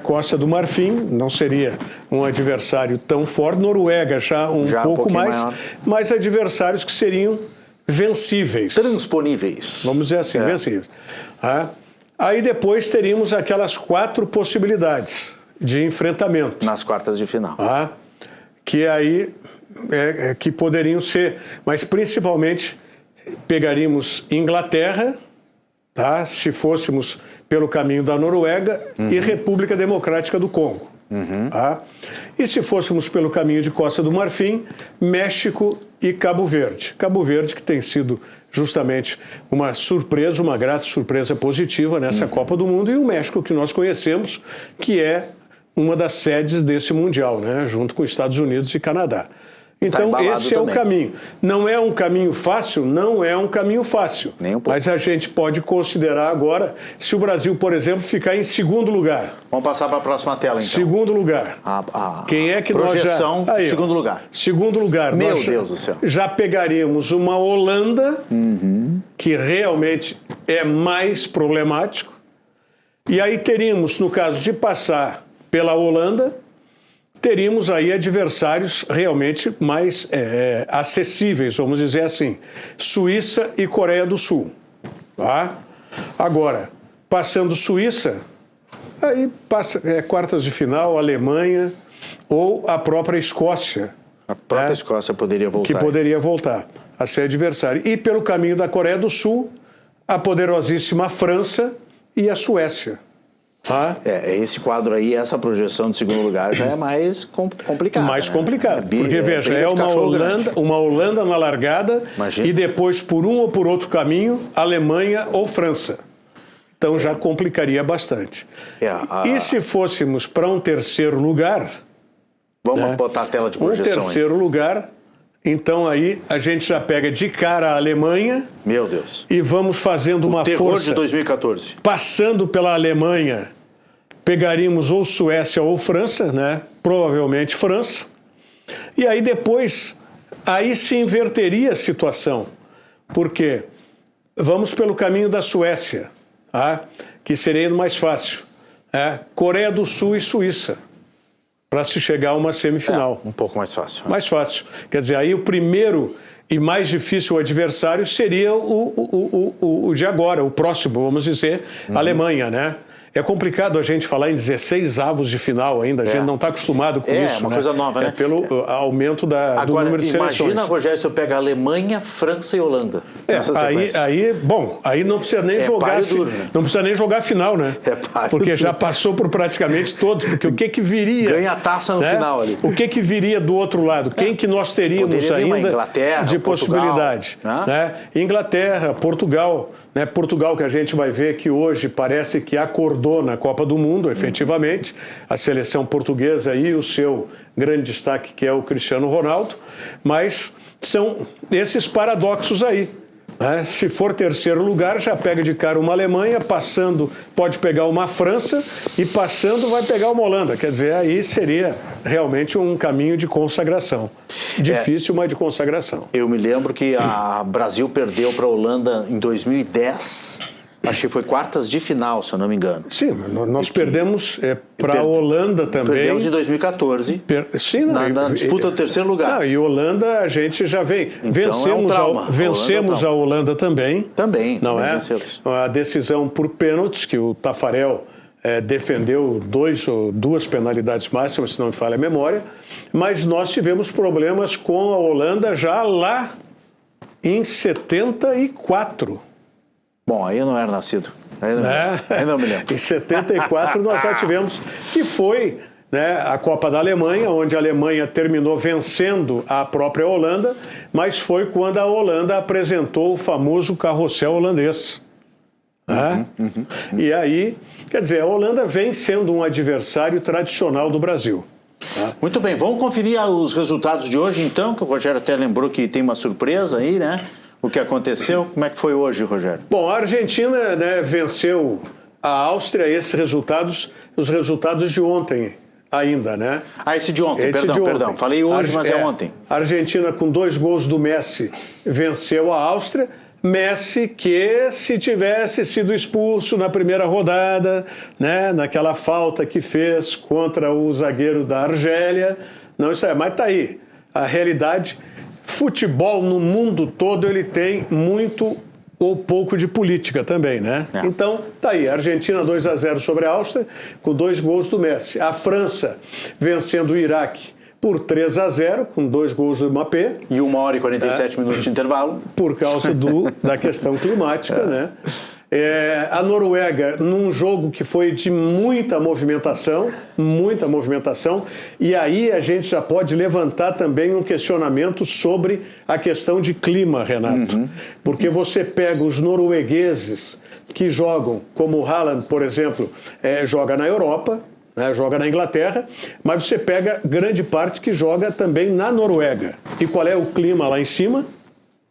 Costa do Marfim não seria um adversário tão forte, Noruega já um pouco mais, maior. Mas adversários que seriam vencíveis. Transponíveis. Vamos dizer assim, vencíveis. Aí depois teríamos aquelas 4 possibilidades de enfrentamento. Nas quartas de final. Que aí que poderiam ser, mas principalmente pegaríamos Inglaterra, se fôssemos pelo caminho da Noruega, e República Democrática do Congo. E se fôssemos pelo caminho de Costa do Marfim, México e Cabo Verde. Cabo Verde que tem sido justamente uma surpresa, uma grata surpresa positiva nessa Copa do Mundo, e o México que nós conhecemos, que é uma das sedes desse Mundial, né, junto com Estados Unidos e Canadá. Então, esse é o caminho. Não é um caminho fácil? Não é um caminho fácil. Nem um pouco. Mas a gente pode considerar agora, se o Brasil, por exemplo, ficar em segundo lugar. Vamos passar para a próxima tela, então. Segundo lugar. Quem é que projeção, nós já... Aí, segundo lugar. Segundo lugar. Meu Deus do céu. Já pegaríamos uma Holanda, que realmente é mais problemático. E aí teríamos, no caso de passar pela Holanda, teríamos aí adversários realmente mais acessíveis, vamos dizer assim, Suíça e Coreia do Sul. Agora, passando Suíça, aí passa quartas de final, Alemanha ou a própria Escócia. A própria Escócia poderia voltar. Que poderia voltar a ser adversário. E pelo caminho da Coreia do Sul, a poderosíssima França e a Suécia. Tá? Esse quadro aí, essa projeção de segundo lugar já é mais complicado. Mais complicado, porque veja, é uma Holanda na largada. Imagina. E depois, por um ou por outro caminho, Alemanha ou França. Então já complicaria bastante. E se fôssemos para um terceiro lugar... Vamos botar a tela de projeção. Um terceiro lugar, então aí a gente já pega de cara a Alemanha. Meu Deus. E vamos fazendo uma terror força... de 2014. Passando pela Alemanha, pegaríamos ou Suécia ou França, né? Provavelmente França. E aí depois, aí se inverteria a situação. Porque vamos pelo caminho da Suécia, tá? Que seria mais fácil. Coreia do Sul e Suíça, para se chegar a uma semifinal. Um pouco mais fácil. Mais fácil. Quer dizer, aí o primeiro e mais difícil adversário seria o de agora, o próximo, vamos dizer, a Alemanha, né? É complicado a gente falar em 16 avos de final ainda, a gente não está acostumado com isso. É uma coisa nova, né? Pelo aumento do número de seleções. Imagina, Rogério, se eu pego a Alemanha, França e Holanda. Aí não precisa nem jogar duro, né? Não precisa nem jogar a final, né? Porque já passou por praticamente todos, porque o que viria... Ganha a taça no final ali. O que viria do outro lado? Quem que nós teríamos ainda de possibilidade? Né? Inglaterra, Portugal... Portugal, que a gente vai ver que hoje parece que acordou na Copa do Mundo, efetivamente, a seleção portuguesa e o seu grande destaque, que é o Cristiano Ronaldo, mas são esses paradoxos aí. Se for terceiro lugar, já pega de cara uma Alemanha, passando pode pegar uma França e passando vai pegar uma Holanda. Quer dizer, aí seria realmente um caminho de consagração. Difícil, mas de consagração. Eu me lembro que a Brasil perdeu para a Holanda em 2010. Acho que foi quartas de final, se eu não me engano. Sim, nós perdemos para a Holanda também. Perdemos em 2014, na disputa do terceiro lugar. E Holanda a gente já vem. Então vencemos a Holanda também. Também vencemos. A decisão por pênaltis, que o Tafarel defendeu duas penalidades máximas, se não me falha a memória. Mas nós tivemos problemas com a Holanda já lá em 74. Bom, aí eu não era nascido. Aí não me lembro. Em 74 nós já tivemos, que foi a Copa da Alemanha, onde a Alemanha terminou vencendo a própria Holanda, mas foi quando a Holanda apresentou o famoso carrossel holandês. E aí, quer dizer, a Holanda vem sendo um adversário tradicional do Brasil. Muito bem, vamos conferir os resultados de hoje então, que o Rogério até lembrou que tem uma surpresa aí, né? O que aconteceu? Como é que foi hoje, Rogério? Bom, a Argentina venceu a Áustria, os resultados de ontem ainda, né? Esse de ontem, perdão. Falei hoje, mas é ontem. A Argentina, com 2 gols do Messi, venceu a Áustria. Messi, que se tivesse sido expulso na primeira rodada, naquela falta que fez contra o zagueiro da Argélia, não estaria. Mas tá aí, a realidade... Futebol no mundo todo ele tem muito ou pouco de política também, né? Então, tá aí, Argentina 2-0 sobre a Áustria, com 2 gols do Messi. A França vencendo o Iraque por 3-0, com 2 gols do Mbappé. E 1 hora e 47 minutos de intervalo. Por causa da questão climática, né? A Noruega, num jogo que foi de muita movimentação, e aí a gente já pode levantar também um questionamento sobre a questão de clima, Renato. Porque você pega os noruegueses que jogam, como o Haaland, por exemplo, joga na Europa, joga na Inglaterra, mas você pega grande parte que joga também na Noruega. E qual é o clima lá em cima?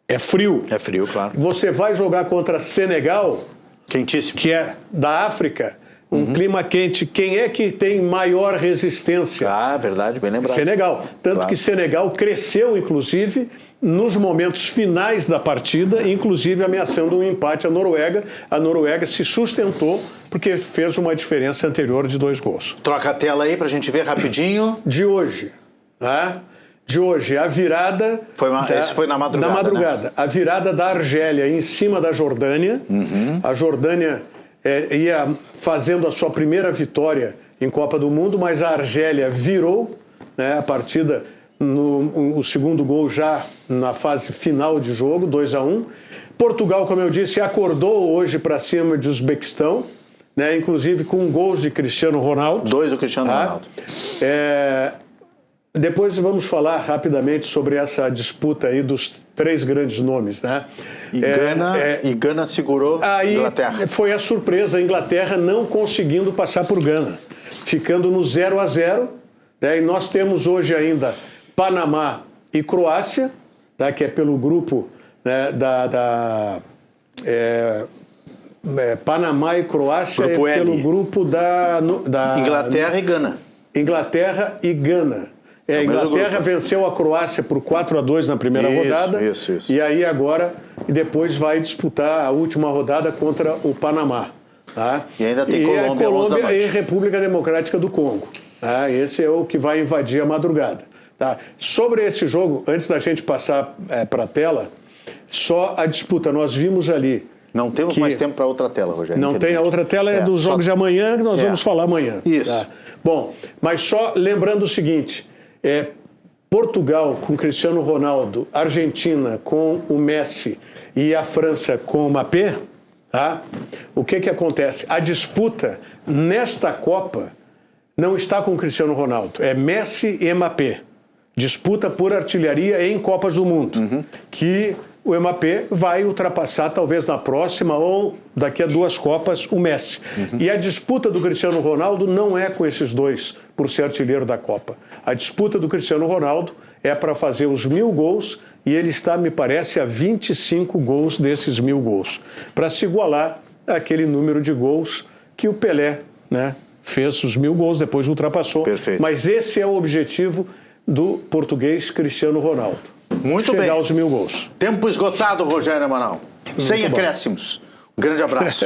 É frio. É frio, claro. Você vai jogar contra Senegal, quentíssimo, que é da África, clima quente. Quem é que tem maior resistência? Verdade, bem lembrado. Senegal. Tanto que Senegal cresceu, inclusive, nos momentos finais da partida, inclusive ameaçando um empate à Noruega. A Noruega se sustentou porque fez uma diferença anterior de 2 gols. Troca a tela aí pra gente ver rapidinho. De hoje, a virada... Esse foi na madrugada. Na madrugada. Né? A virada da Argélia em cima da Jordânia. A Jordânia ia fazendo a sua primeira vitória em Copa do Mundo, mas a Argélia virou a partida, o segundo gol já na fase final de jogo, 2-1. Portugal, como eu disse, acordou hoje para cima de Uzbequistão, né? Inclusive com gols de Cristiano Ronaldo. 2 do Cristiano Ronaldo. Depois vamos falar rapidamente sobre essa disputa aí dos 3 grandes nomes, né? E Gana segurou a Inglaterra. Foi a surpresa, a Inglaterra não conseguindo passar por Gana, ficando no 0-0, né? E nós temos hoje ainda Panamá e Croácia, tá? Que é pelo grupo, né, Panamá e Croácia grupo pelo grupo da Inglaterra e Gana. Inglaterra e Gana. A Inglaterra venceu a Croácia por 4-2 na primeira rodada. Isso. E aí agora, depois vai disputar a última rodada contra o Panamá. Tá? E ainda tem Colômbia e República Democrática do Congo. Tá? Esse é o que vai invadir a madrugada. Tá? Sobre esse jogo, antes da gente passar para a tela, só a disputa. Nós vimos ali... Não temos mais tempo para outra tela, Rogério. Não tem a outra tela, é dos jogos de amanhã, que nós vamos falar amanhã. Isso. Tá? Bom, mas só lembrando o seguinte... Portugal com Cristiano Ronaldo, Argentina com o Messi e a França com o Mbappé, tá? O que acontece? A disputa nesta Copa não está com o Cristiano Ronaldo, é Messi e Mbappé. Disputa por artilharia em Copas do Mundo, que o Mbappé vai ultrapassar talvez na próxima ou daqui a 2 Copas o Messi. E a disputa do Cristiano Ronaldo não é com esses dois por ser artilheiro da Copa. A disputa do Cristiano Ronaldo é para fazer os 1000 gols e ele está, me parece, a 25 gols desses 1000 gols, para se igualar àquele número de gols que o Pelé, né, fez os 1000 gols, depois ultrapassou. Perfeito. Mas esse é o objetivo do português Cristiano Ronaldo. Muito bem. Chegar aos 1000 gols. Tempo esgotado, Rogério Amaral. Sem acréscimos. Um grande abraço.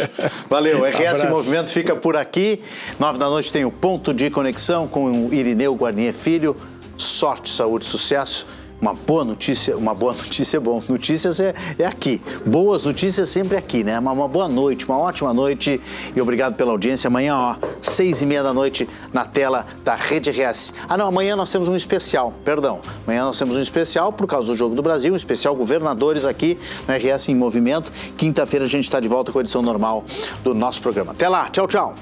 Valeu. RS Movimento fica por aqui. 9 da noite tem o Ponto de Conexão com o Irineu Guarnier Filho. Sorte, saúde, sucesso. Uma boa notícia é bom. Notícias é aqui. Boas notícias sempre aqui, né? Uma boa noite, uma ótima noite e obrigado pela audiência. Amanhã, 6h30 da noite, na tela da Rede RS. Não, amanhã nós temos um especial, Amanhã nós temos um especial por causa do Jogo do Brasil, um especial Governadores aqui no RS em Movimento. Quinta-feira a gente está de volta com a edição normal do nosso programa. Até lá, tchau, tchau.